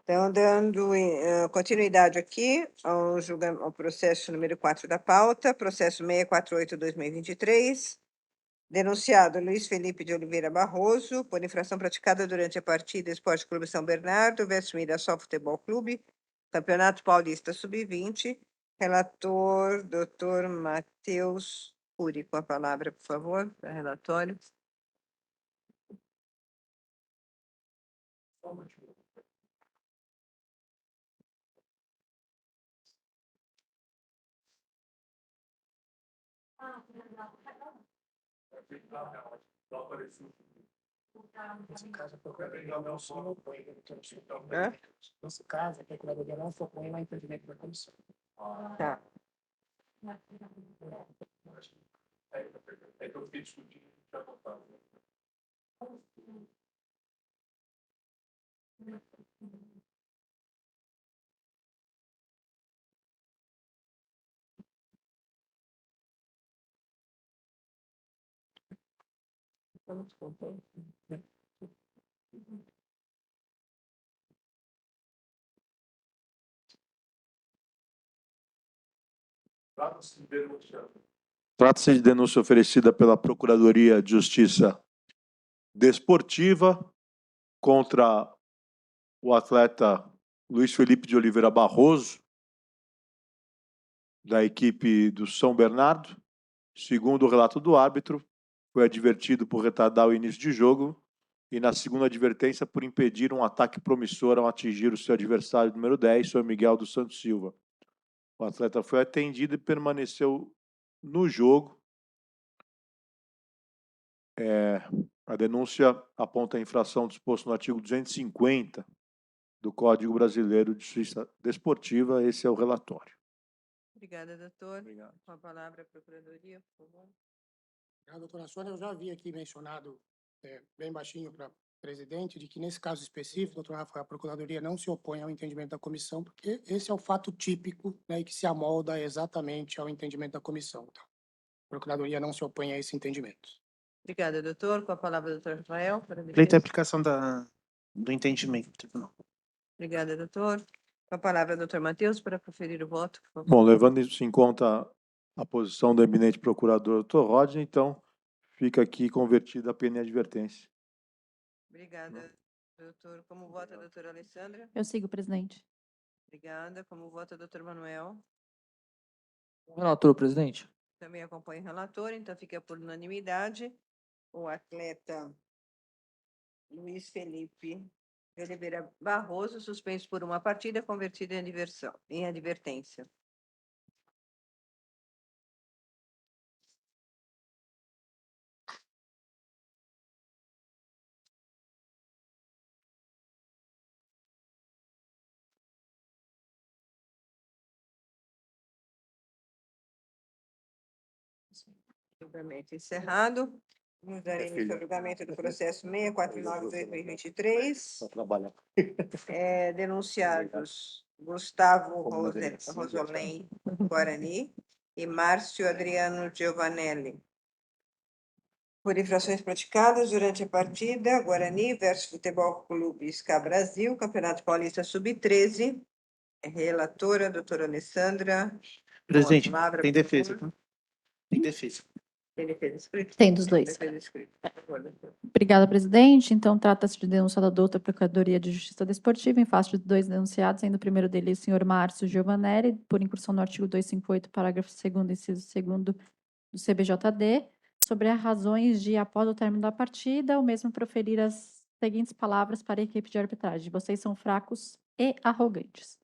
Então, dando continuidade aqui ao processo número 4 da pauta, processo 648/2023, denunciado Luiz Felipe de Oliveira Barroso, por infração praticada durante a partida Esporte Clube São Bernardo versus Mirassol Futebol Clube, Campeonato Paulista Sub-20. Relator, doutor Matheus Cury, com a palavra, por favor, para relatório. Nesse caso, a Procuradoria não se opõe, Hã? nesse caso, a Procuradoria não se opõe ao entendimento da comissão. Tá. Trata-se de denúncia oferecida pela Procuradoria de Justiça Desportiva contra o atleta Luiz Felipe de Oliveira Barroso, da equipe do São Bernardo. Segundo o relato do árbitro, foi advertido por retardar o início de jogo e, na segunda advertência, por impedir um ataque promissor ao atingir o seu adversário número 10, São Miguel dos Santos Silva. O atleta foi atendido e permaneceu no jogo. A denúncia aponta a infração disposta no artigo 250 do Código Brasileiro de Justiça Desportiva. Esse é o relatório. Obrigada, doutor. Obrigado. Com a palavra, a Procuradoria, por favor. A doutora Sônia, eu já havia aqui mencionado bem baixinho para o presidente de que, nesse caso específico, doutor Rafael, a Procuradoria não se opõe ao entendimento da comissão, porque esse é o fato típico, né, e que se amolda exatamente ao entendimento da comissão. Então, a Procuradoria não se opõe a esse entendimento. Obrigada, doutor. Com a palavra, doutor Rafael. Para a Feita a defesa. aplicação do entendimento do tribunal. Obrigada, doutor. Com a palavra, doutor Matheus, para proferir o voto, por favor. Bom, levando isso em conta a posição do eminente procurador, doutor Rodney, então fica aqui convertida a pena de advertência. Obrigada, doutor. Como vota a doutora Alessandra? Eu sigo, presidente. Obrigada. Como vota o doutor Manuel? Relator, presidente. Também acompanho o relator, então fica por unanimidade. O atleta Luiz Felipe de Oliveira Barroso, suspenso por uma partida, convertido em advertência. Julgamento encerrado. Vamos dar início ao julgamento do processo 649/2023. Trabalhar. Denunciados Gustavo Rosolém Guarani e Márcio Adriano Giovanelli. Por infrações praticadas durante a partida, Guarani versus Futebol Clube SCA Brasil, Campeonato Paulista Sub-13. Relatora, doutora Alessandra. Presidente, Com a palavra, tem por defesa. favor. Tá? Tem defesa. Tem defesa escrita? Tem dos dois. Defesa escrita, por favor, doutor. Obrigada, presidente. Então, trata-se de denúncia da douta Procuradoria de Justiça Desportiva em face de dois denunciados, sendo o primeiro deles o senhor Márcio Giovanelli, por incursão no artigo 258, parágrafo 2º, inciso 2º do CBJD, sobre as razões de, após o término da partida, o mesmo proferir as seguintes palavras para a equipe de arbitragem: vocês são fracos e arrogantes.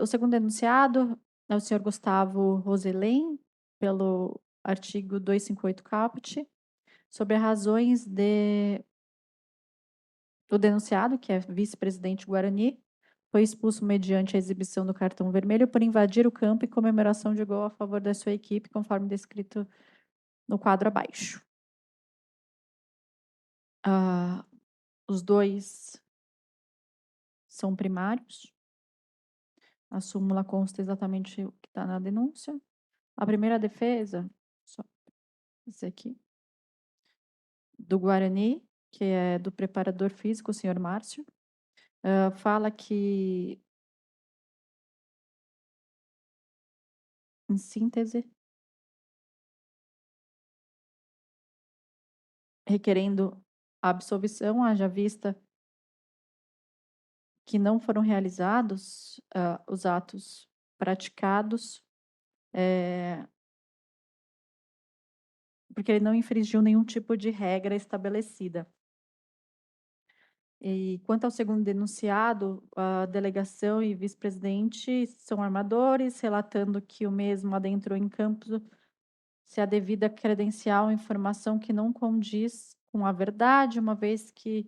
O segundo denunciado é o senhor Gustavo Roselém, pelo artigo 258 caput, sobre as razões do denunciado, que é vice-presidente Guarani, foi expulso mediante a exibição do cartão vermelho por invadir o campo em comemoração de gol a favor da sua equipe, conforme descrito no quadro abaixo. Os dois são primários. A súmula consta exatamente o que está na denúncia. A primeira defesa, só esse aqui, do Guarani, que é do preparador físico, o senhor Márcio, fala que, em síntese, requerendo a absolvição, haja vista que não foram realizados os atos praticados, porque ele não infringiu nenhum tipo de regra estabelecida. E quanto ao segundo denunciado, a delegação e vice-presidente são armadores, relatando que o mesmo adentrou em campo se a devida credencial informação que não condiz com a verdade, uma vez que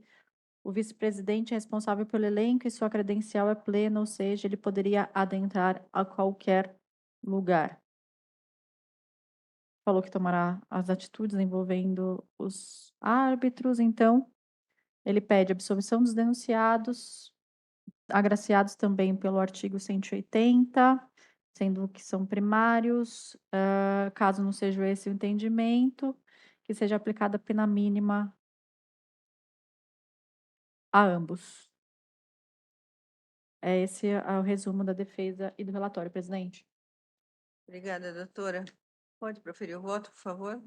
o vice-presidente é responsável pelo elenco e sua credencial é plena, ou seja, ele poderia adentrar a qualquer lugar. Falou que tomará as atitudes envolvendo os árbitros, então ele pede absolvição dos denunciados, agraciados também pelo artigo 180, sendo que são primários, caso não seja esse o entendimento, que seja aplicada a pena mínima a ambos. Esse é o resumo da defesa e do relatório, presidente. Obrigada, doutora. Pode proferir o voto, por favor?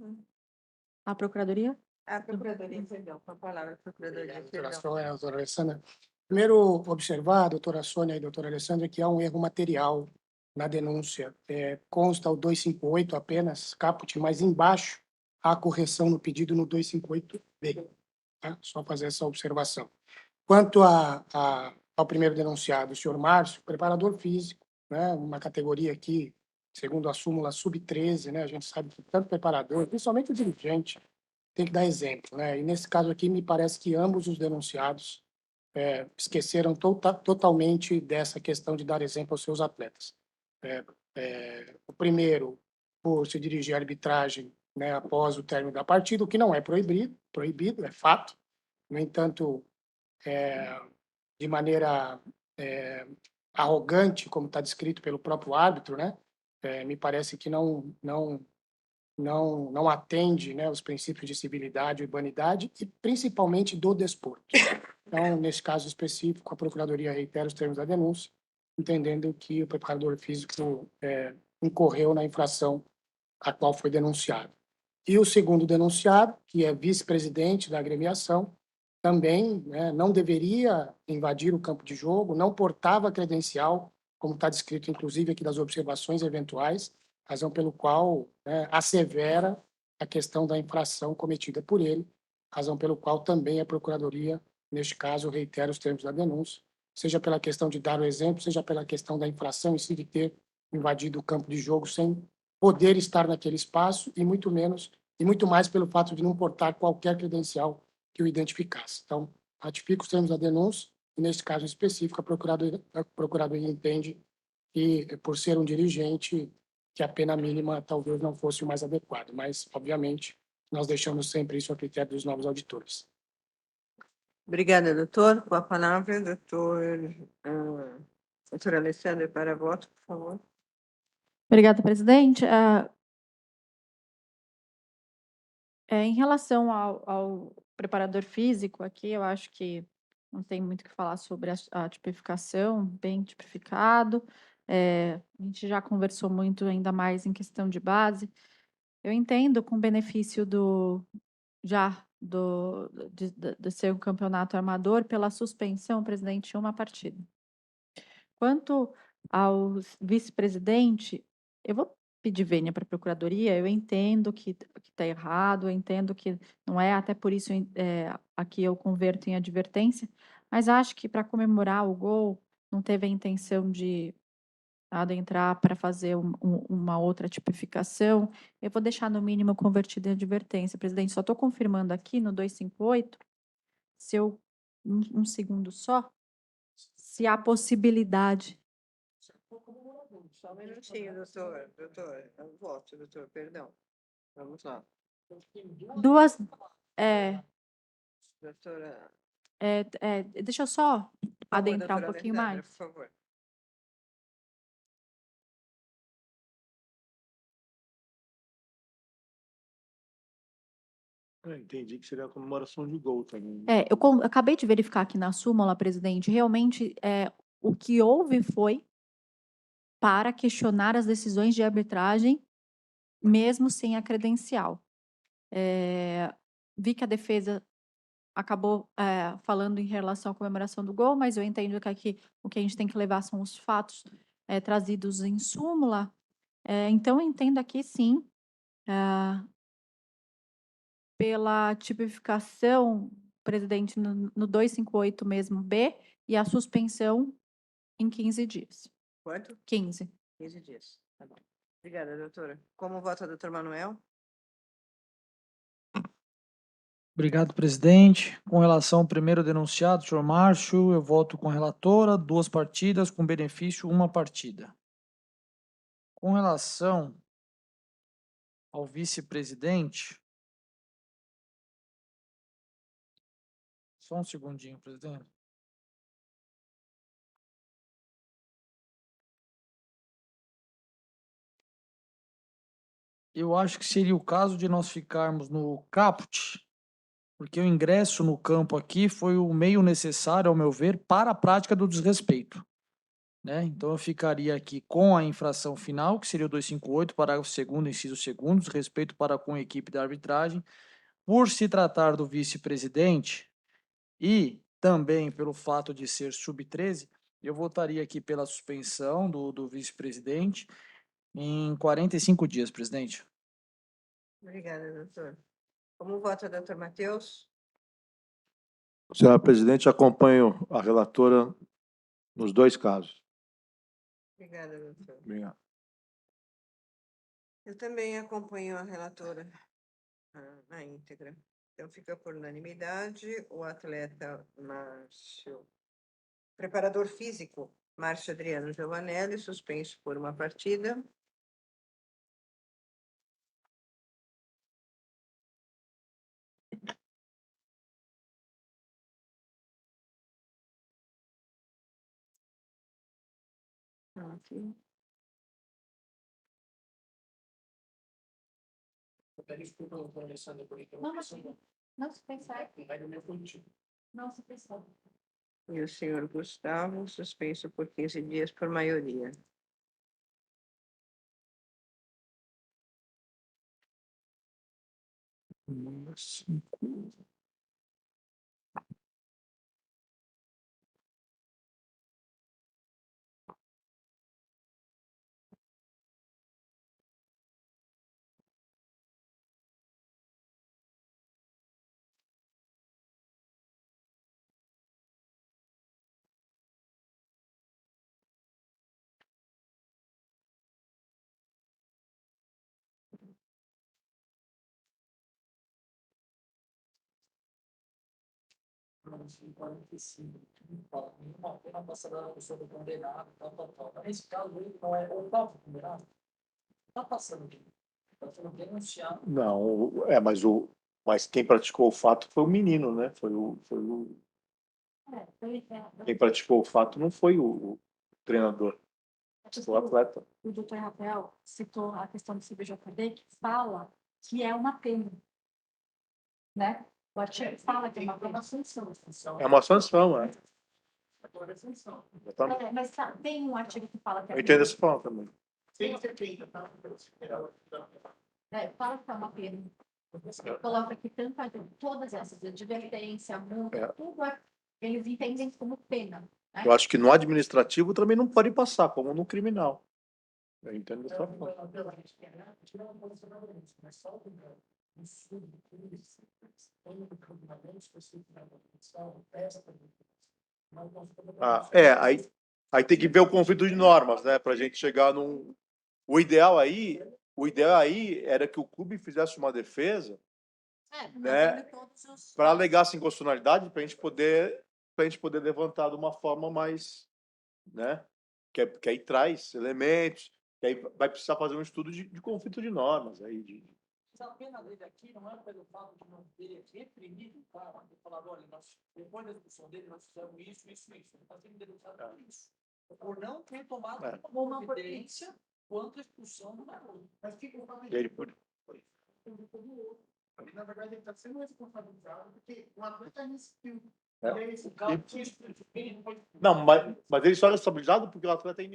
A Procuradoria? A Procuradoria, perdão, com a palavra, Procuradoria, Doutora perdão. Sônia, doutora Alessandra. Primeiro, observar, doutora Sônia e doutora Alessandra, que há um erro material na denúncia. Consta o 258 apenas, caput, mas embaixo há a correção no pedido no 258B. Tá? Só fazer essa observação. Quanto ao primeiro denunciado, o senhor Márcio, preparador físico, né, uma categoria aqui, segundo a súmula sub-13, né, a gente sabe que tanto preparador, principalmente o dirigente, tem que dar exemplo, né? E nesse caso aqui, me parece que ambos os denunciados esqueceram totalmente dessa questão de dar exemplo aos seus atletas. O primeiro, por se dirigir à arbitragem, né, após o término da partida, o que não é proibido, é fato. No entanto, de maneira arrogante, como está descrito pelo próprio árbitro, né, me parece que não atende, né, os princípios de civilidade e urbanidade e principalmente do desporto. Então, nesse caso específico, a Procuradoria reitera os termos da denúncia, entendendo que o preparador físico incorreu na infração a qual foi denunciado. E o segundo denunciado, que é vice-presidente da agremiação, também, né, não deveria invadir o campo de jogo, não portava credencial, como está descrito, inclusive, aqui das observações eventuais, razão pelo qual, né, assevera a questão da infração cometida por ele, razão pelo qual também a Procuradoria, neste caso, reitera os termos da denúncia, seja pela questão de dar o exemplo, seja pela questão da infração em si de ter invadido o campo de jogo sem poder estar naquele espaço e muito mais pelo fato de não portar qualquer credencial que o identificasse. Então, ratifico os termos da denúncia e, nesse caso específico, a Procuradoria entende que, por ser um dirigente, que a pena mínima talvez não fosse o mais adequado, mas, obviamente, nós deixamos sempre isso a critério dos novos auditores. Obrigada, doutor. Com a palavra, doutor Alessandra, para voto, por favor. Obrigada, presidente. Em relação ao preparador físico aqui, eu acho que não tem muito o que falar sobre a tipificação, bem tipificado. A gente já conversou muito, ainda mais em questão de base. Eu entendo com o benefício de ser um campeonato amador pela suspensão, presidente, em uma partida. Quanto ao vice-presidente, eu vou pedir vênia para a Procuradoria, eu entendo que está errado, eu entendo que não é, até por isso aqui eu converto em advertência, mas acho que para comemorar o gol, não teve a intenção de adentrar para fazer uma outra tipificação, eu vou deixar no mínimo convertido em advertência. Presidente, só estou confirmando aqui no 258, se eu, um segundo só, se há possibilidade. Só um minutinho, doutor. Eu voto, doutor, perdão. Vamos lá. Duas. Doutora, Deixa eu só por favor, adentrar um doutora pouquinho Alessandra, mais. por favor. Eu entendi que seria a comemoração de gol também. Eu acabei de verificar aqui na súmula, presidente, realmente o que houve foi para questionar as decisões de arbitragem, mesmo sem a credencial. Vi que a defesa acabou falando em relação à comemoração do gol, mas eu entendo que aqui o que a gente tem que levar são os fatos trazidos em súmula. Então, eu entendo aqui, sim, pela tipificação, presidente, no 258 mesmo B, e a suspensão em 15 dias. Quanto? 15. 15 dias. Tá bom. Obrigada, doutora. Como vota o doutor Manuel? Obrigado, presidente. Com relação ao primeiro denunciado, senhor Márcio, eu voto com a relatora, 2 partidas, com benefício, 1 partida. Com relação ao vice-presidente, só um segundinho, presidente. Eu acho que seria o caso de nós ficarmos no caput, porque o ingresso no campo aqui foi o meio necessário, ao meu ver, para a prática do desrespeito. Né? Então, eu ficaria aqui com a infração final, que seria o 258, parágrafo 2º, inciso 2º, desrespeito para com a equipe da arbitragem, por se tratar do vice-presidente e também pelo fato de ser sub-13, eu votaria aqui pela suspensão do vice-presidente em 45 dias, presidente. Obrigada, doutor. Como vota o doutor Matheus? Senhora presidente, acompanho a relatora nos 2 casos. Obrigada, doutor. Obrigado. Eu também acompanho a relatora na íntegra. Então, fica por unanimidade o atleta Márcio, preparador físico Márcio Adriano Giovanelli, suspenso por uma partida. Aqui. Não se pensar. Não se pensar. E o senhor Gustavo, suspenso por 15 dias por maioria. Nesse caso, ele não é ou tá condenado, tá passando aqui. Tá sendo denunciado. Não, mas quem praticou o fato foi o menino, né? Quem praticou o fato não foi o treinador, foi o atleta. O doutor Rafael citou a questão do CBJD, que fala que é uma pena, né? O artigo fala que é uma sanção. É uma sanção, né? Exatamente. Mas tem um artigo que fala que é Eu entendo essa forma também. fala que é uma pena. Coloca que todas essas, advertência, multa, tudo eles entendem como pena. Né? Eu acho que no administrativo também não pode passar, como no criminal. Eu entendo dessa forma. Aí tem que ver o conflito de normas, né? Para a gente chegar num. O ideal aí era que o clube fizesse uma defesa, né? Para alegar essa inconstitucionalidade, para a gente poder levantar de uma forma mais, né? Que aí traz elementos, que aí vai precisar fazer um estudo de conflito de normas aí. Mas a pena dele aqui não é pelo fato de não ter reprimido o cara, ter falado, olha, depois da expulsão dele, nós fizemos isso. Ele está sendo denunciado por isso. Por não ter tomado uma providência quanto à expulsão do garoto. Mas o que eu falei? Na verdade, ele está sendo responsabilizado porque o atleta resistiu. Não, mas ele só é responsabilizado porque o atleta é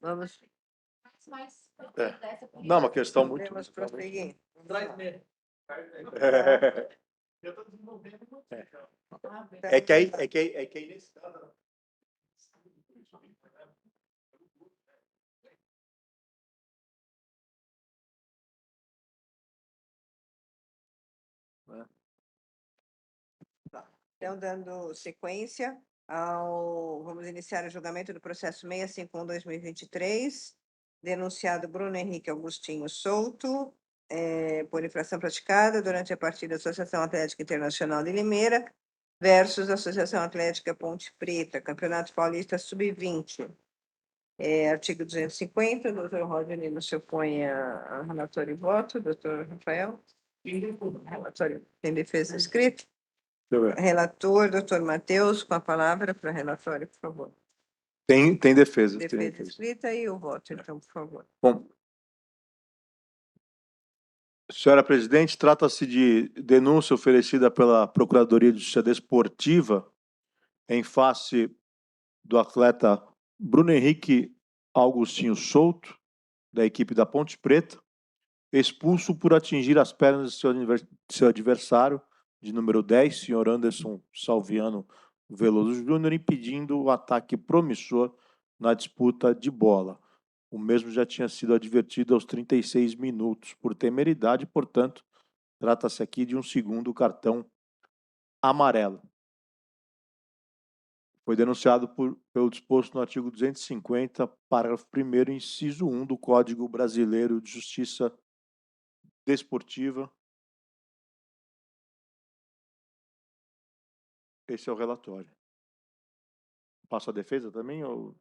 Vamos, Não, uma questão muito. podemos prosseguir. É que aí nesse caso. Então, dando sequência vamos iniciar o julgamento do processo 651/2023, denunciado Bruno Henrique Augustinho Souto, por infração praticada durante a partida da Associação Atlética Internacional de Limeira versus Associação Atlética Ponte Preta, Campeonato Paulista Sub-20. Artigo 250, doutor Rodney não se opõe a relatório e voto, doutor Rafael. Relatório em defesa escrita. Relator, doutor Matheus, com a palavra para relatório, por favor. Tem defesa. Defesa escrita e o voto, então, por favor. Bom. Senhora presidente, trata-se de denúncia oferecida pela Procuradoria de Justiça Desportiva em face do atleta Bruno Henrique Augustinho Souto, da equipe da Ponte Preta, expulso por atingir as pernas de seu adversário, de número 10, senhor Anderson Salviano Veloso Júnior, impedindo o ataque promissor na disputa de bola. O mesmo já tinha sido advertido aos 36 minutos por temeridade, portanto, trata-se aqui de um segundo cartão amarelo. Foi denunciado pelo disposto no artigo 250, parágrafo 1º, inciso 1 do Código Brasileiro de Justiça Desportiva. Esse é o relatório. Passo a defesa também? Ou...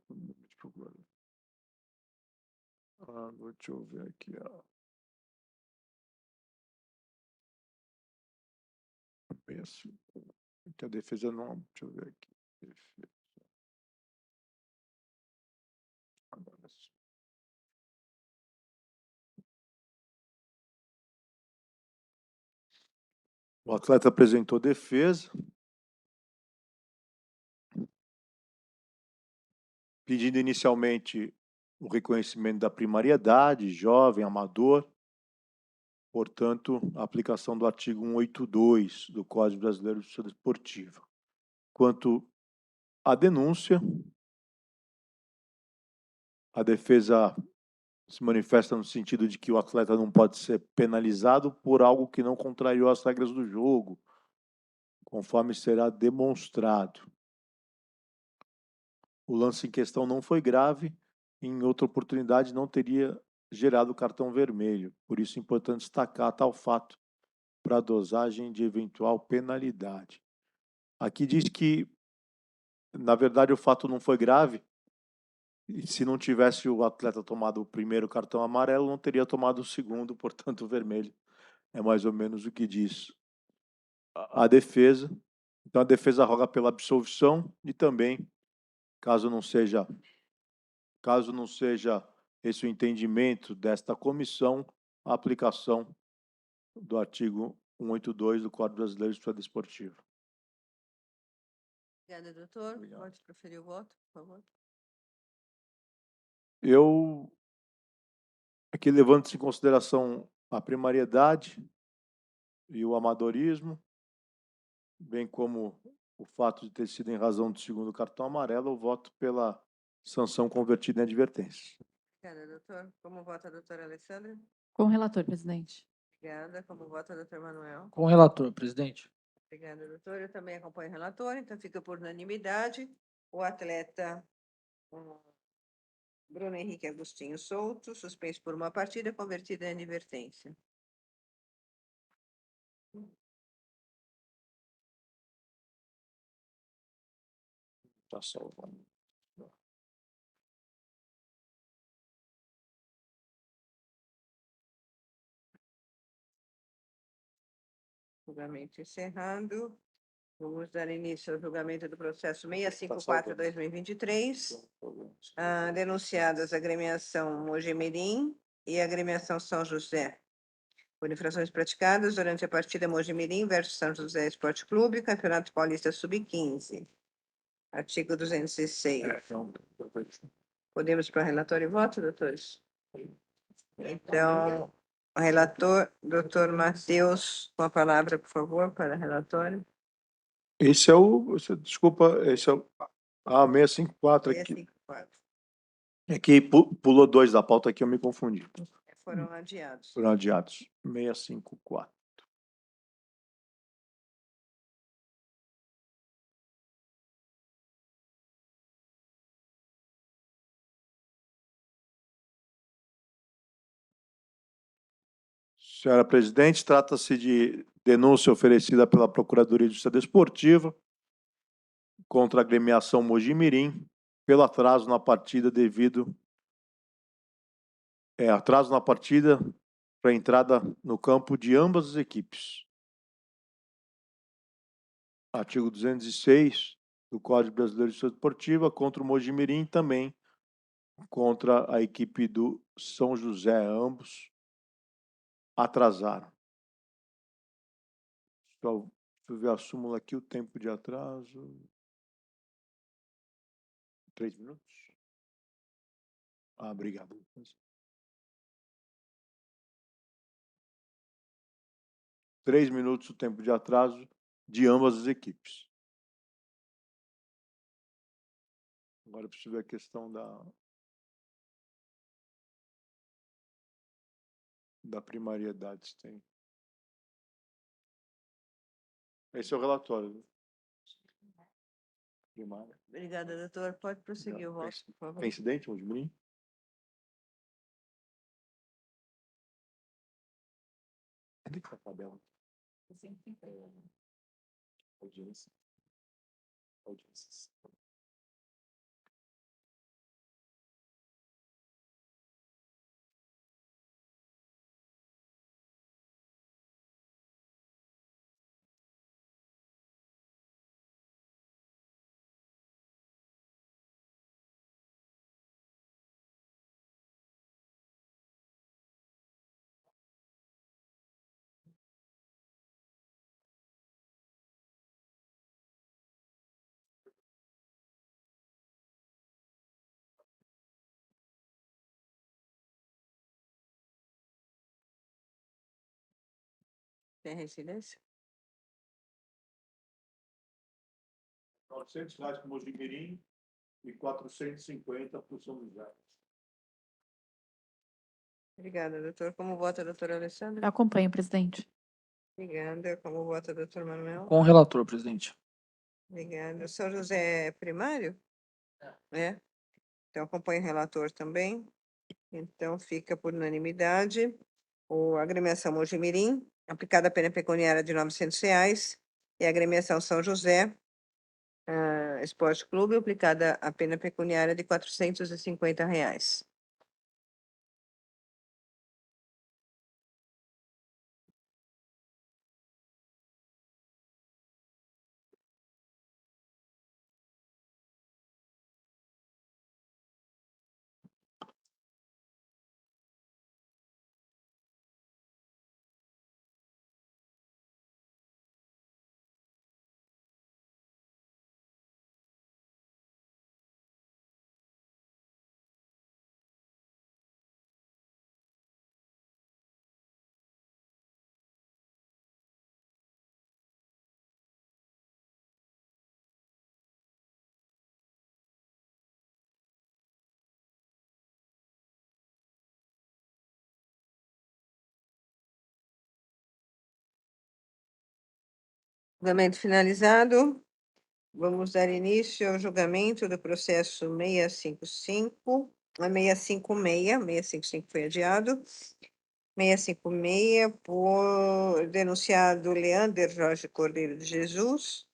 deixa eu ver aqui. Penso que a defesa não. Deixa eu ver aqui. Agora sim. O atleta apresentou defesa, pedindo inicialmente o reconhecimento da primariedade, jovem, amador, portanto, a aplicação do artigo 182 do Código Brasileiro de Justiça Desportiva. Quanto à denúncia, a defesa se manifesta no sentido de que o atleta não pode ser penalizado por algo que não contrariou as regras do jogo, conforme será demonstrado. O lance em questão não foi grave, em outra oportunidade não teria gerado cartão vermelho. Por isso é importante destacar tal fato para a dosagem de eventual penalidade. Aqui diz que, na verdade, o fato não foi grave, e se não tivesse o atleta tomado o primeiro cartão amarelo, não teria tomado o segundo, portanto, o vermelho. É mais ou menos o que diz a defesa. Então, a defesa roga pela absolvição e também, caso não seja esse o entendimento desta comissão, a aplicação do artigo 182 do Código Brasileiro de Justiça Desportiva. Obrigada, doutor. Obrigado. Pode proferir o voto, por favor. Eu aqui levanto em consideração a primariedade e o amadorismo, bem como o fato de ter sido em razão do segundo cartão amarelo, eu voto pela sanção convertida em advertência. Obrigada, doutor. Como vota a doutora Alessandra? Com o relator, presidente. Obrigada. Como vota o doutor Manuel? Com o relator, presidente. Obrigada, doutor. Eu também acompanho o relator, então fica por unanimidade. O atleta Bruno Henrique Agostinho Souto, suspenso por uma partida, convertida em advertência. Tá salvando. Julgamento encerrado. Vamos dar início ao julgamento do processo 654/2023. Denunciadas a agremiação Mojimirim e a agremiação São José, por infrações praticadas durante a partida Mojimirim versus São José Esporte Clube, Campeonato Paulista Sub-15. Artigo 206. Podemos para relatório e voto, doutores? Então, o relator, doutor Matheus, com a palavra, por favor, para relatório. Desculpa, esse é o 654 aqui. 654. É que pulou 2 da pauta aqui, eu me confundi. Foram adiados. Foram adiados. 654. Senhora presidente, trata-se de denúncia oferecida pela Procuradoria de Justiça Desportiva contra a agremiação Mojimirim pelo atraso na partida atraso na partida para a entrada no campo de ambas as equipes. Artigo 206 do Código Brasileiro de Justiça Desportiva contra o Mojimirim, também contra a equipe do São José, ambos atrasaram. Deixa eu ver a súmula aqui, o tempo de atraso. 3 minutos? Obrigado. 3 minutos o tempo de atraso de ambas as equipes. Agora eu preciso ver a questão da primariedade, se tem. Esse é o relatório. Primária. Obrigada, doutor. Pode prosseguir o voto, por favor. Tem incidente, Mojimirim? Onde que está a tabela? Audiência. Audiências. Tem reincidência? R$ 900 para o Mojimirim e 450 para o São José. Obrigada, doutor. Como vota a doutora Alessandra? Eu acompanho, presidente. Obrigada. Como vota o doutor Manuel? Com o relator, presidente. Obrigada. São José é primário? É. Então, acompanho o relator também. Então, fica por unanimidade. A agremiação Mojimirim, aplicada a pena pecuniária de R$ 900, e a agremiação São José Esporte Clube, aplicada a pena pecuniária de R$ 450. Julgamento finalizado. Vamos dar início ao julgamento do processo 655, 655 foi adiado. 656, por denunciado Leander Jorge Cordeiro de Jesus,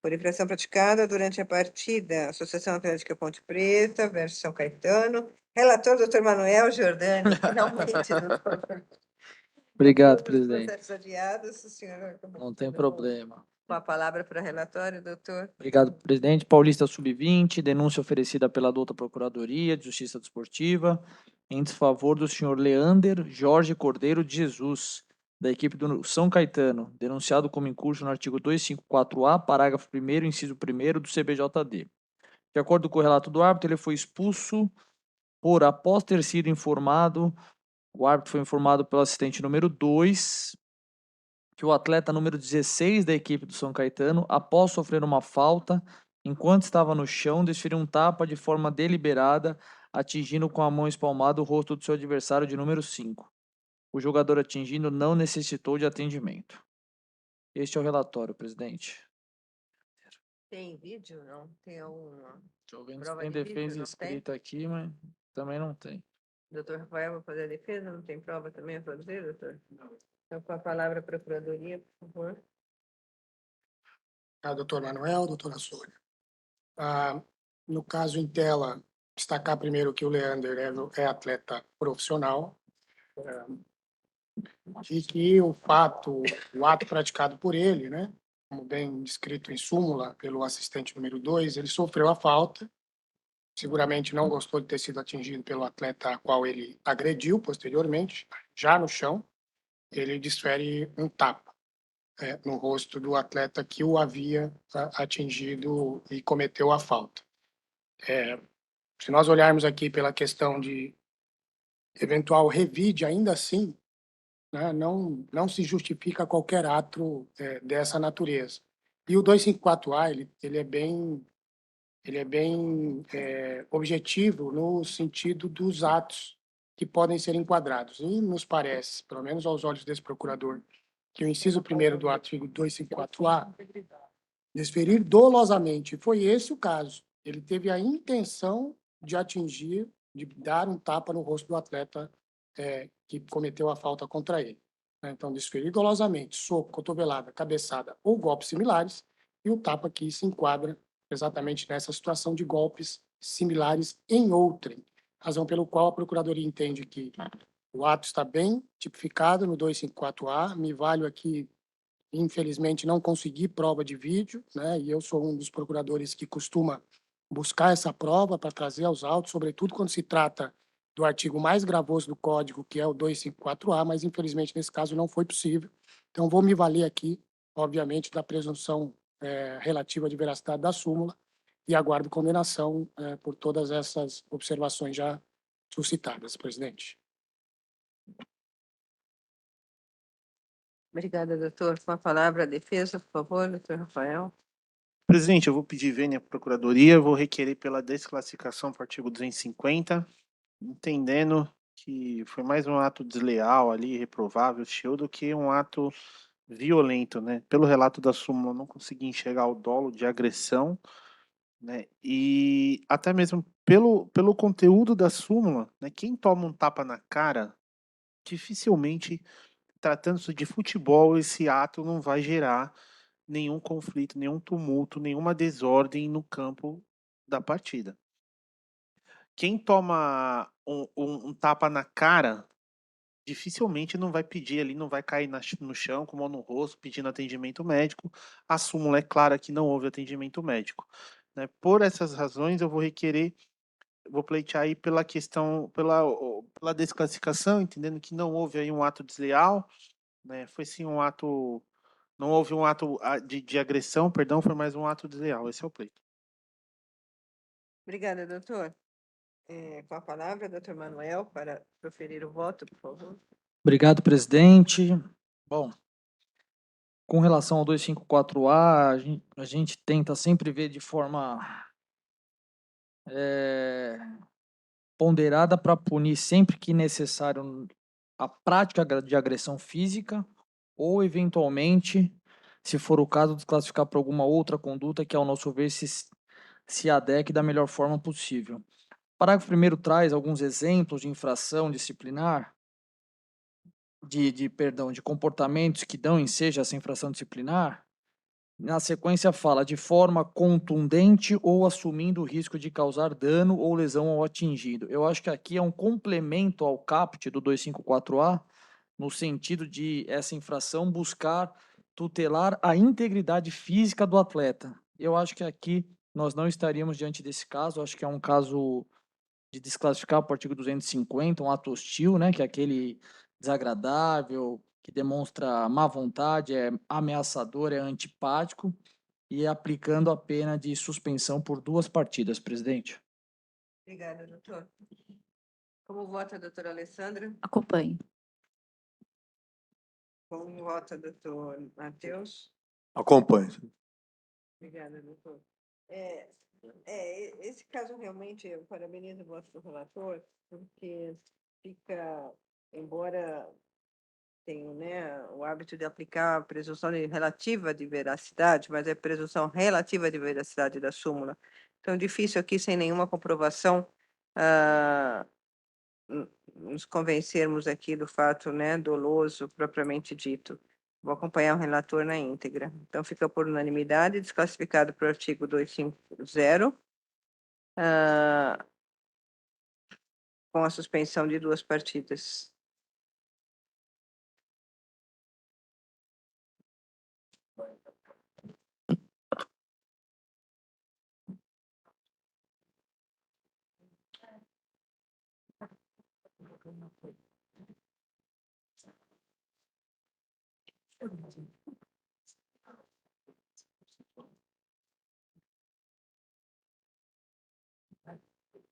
por infração praticada durante a partida Associação Atlética Ponte Preta versus São Caetano. Relator, doutor Manuel Giordani, finalmente, doutor. Obrigado, Todos os presidente. processos adiados, o senhor acabou Não tem ficando problema. com a palavra para relatório, doutor. Obrigado, presidente. Paulista Sub-20, denúncia oferecida pela douta Procuradoria de Justiça Desportiva em desfavor do senhor Leander Jorge Cordeiro de Jesus, da equipe do São Caetano, denunciado como incurso no artigo 254-A, parágrafo 1º, inciso 1º do CBJD. De acordo com o relato do árbitro, ele foi expulso após ter sido informado, o árbitro foi informado pelo assistente número 2, que o atleta número 16 da equipe do São Caetano, após sofrer uma falta, enquanto estava no chão, desferiu um tapa de forma deliberada, atingindo com a mão espalmada o rosto do seu adversário de número 5. O jogador atingido não necessitou de atendimento. Este é o relatório, presidente. Tem vídeo? Não? Tem alguma? Deixa eu ver se Prova tem de vídeo, defesa não escrita aqui, mas também não tem. Doutor Rafael vai fazer a defesa? Não tem prova também a fazer, doutor? Então, com a palavra a Procuradoria, por favor. Doutor Manuel, doutora Sônia. No caso em tela, destacar primeiro que o Leander é atleta profissional, e que o ato praticado por ele, né, como bem descrito em súmula pelo assistente número 2, ele sofreu a falta, seguramente não gostou de ter sido atingido pelo atleta a qual ele agrediu posteriormente, já no chão, ele desfere um tapa no rosto do atleta que o havia atingido e cometeu a falta. Se nós olharmos aqui pela questão de eventual revide, ainda assim, né, não se justifica qualquer ato dessa natureza. E o 254A, ele é bem objetivo no sentido dos atos que podem ser enquadrados. E nos parece, pelo menos aos olhos desse procurador, que o inciso 1º do artigo 254A, desferir dolosamente, foi esse o caso. Ele teve a intenção de atingir, de dar um tapa no rosto do atleta que cometeu a falta contra ele. Então, desferir dolosamente, soco, cotovelada, cabeçada ou golpes similares, e o tapa aqui se enquadra exatamente nessa situação de golpes similares em outrem, razão pelo qual a Procuradoria entende que o ato está bem tipificado no 254A, me valho aqui, infelizmente, não consegui prova de vídeo, né, e eu sou um dos procuradores que costuma buscar essa prova para trazer aos autos, sobretudo quando se trata do artigo mais gravoso do Código, que é o 254A, mas infelizmente nesse caso não foi possível. Então vou me valer aqui, obviamente, da presunção relativa de veracidade da súmula e aguardo condenação por todas essas observações já suscitadas, presidente. Obrigada, doutor. Com a palavra a defesa, por favor, doutor Rafael. Presidente, eu vou pedir vênia à Procuradoria, vou requerer pela desclassificação para o artigo 250, entendendo que foi mais um ato desleal ali, reprovável, do que um ato violento, né? Pelo relato da súmula, eu não consegui enxergar o dolo de agressão, né? E até mesmo pelo conteúdo da súmula, né? Quem toma um tapa na cara, dificilmente, tratando-se de futebol, esse ato não vai gerar nenhum conflito, nenhum tumulto, nenhuma desordem no campo da partida. Quem toma um tapa na cara, dificilmente não vai pedir ali, não vai cair no chão, com a mão no rosto, pedindo atendimento médico. A súmula é clara que não houve atendimento médico, né? Por essas razões, eu vou requerer, vou pleitear aí pela questão, pela desclassificação, entendendo que não houve aí um ato desleal, né? Foi sim um ato, não houve um ato de agressão, perdão, foi mais um ato desleal. Esse é o pleito. Obrigada, doutor. Com a palavra, doutor Manuel, para proferir o voto, por favor. Obrigado, presidente. Bom, com relação ao 254A, a gente tenta sempre ver de forma ponderada para punir sempre que necessário a prática de agressão física ou, eventualmente, se for o caso, desclassificar por alguma outra conduta que, ao nosso ver, se adeque da melhor forma possível. O parágrafo 1º traz alguns exemplos de infração disciplinar, de comportamentos que dão ensejo a essa infração disciplinar. Na sequência fala de forma contundente ou assumindo o risco de causar dano ou lesão ao atingido. Eu acho que aqui é um complemento ao caput do 254A, no sentido de essa infração buscar tutelar a integridade física do atleta. Eu acho que aqui nós não estaríamos diante desse caso, acho que é um caso de desclassificar para o artigo 250, um ato hostil, né, que é aquele desagradável, que demonstra má vontade, é ameaçador, é antipático, e aplicando a pena de suspensão por 2 partidas, presidente. Obrigada, doutor. Como vota a doutora Alessandra? Acompanho. Como vota o doutor Matheus? Acompanho. Obrigada, doutor. Esse caso realmente, eu parabenizo o voto do relator, porque fica, embora tenha, né, o hábito de aplicar a presunção relativa de veracidade, mas é presunção relativa de veracidade da súmula. Então, difícil aqui, sem nenhuma comprovação, nos convencermos aqui do fato, né, doloso propriamente dito. Vou acompanhar o relator na íntegra. Então, fica por unanimidade, desclassificado para o artigo 250, com a suspensão de 2 partidas.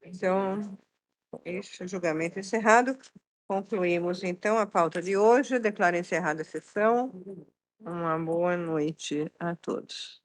Então, este julgamento encerrado. Concluímos, então, a pauta de hoje. Declaro encerrada a sessão. Uma boa noite a todos.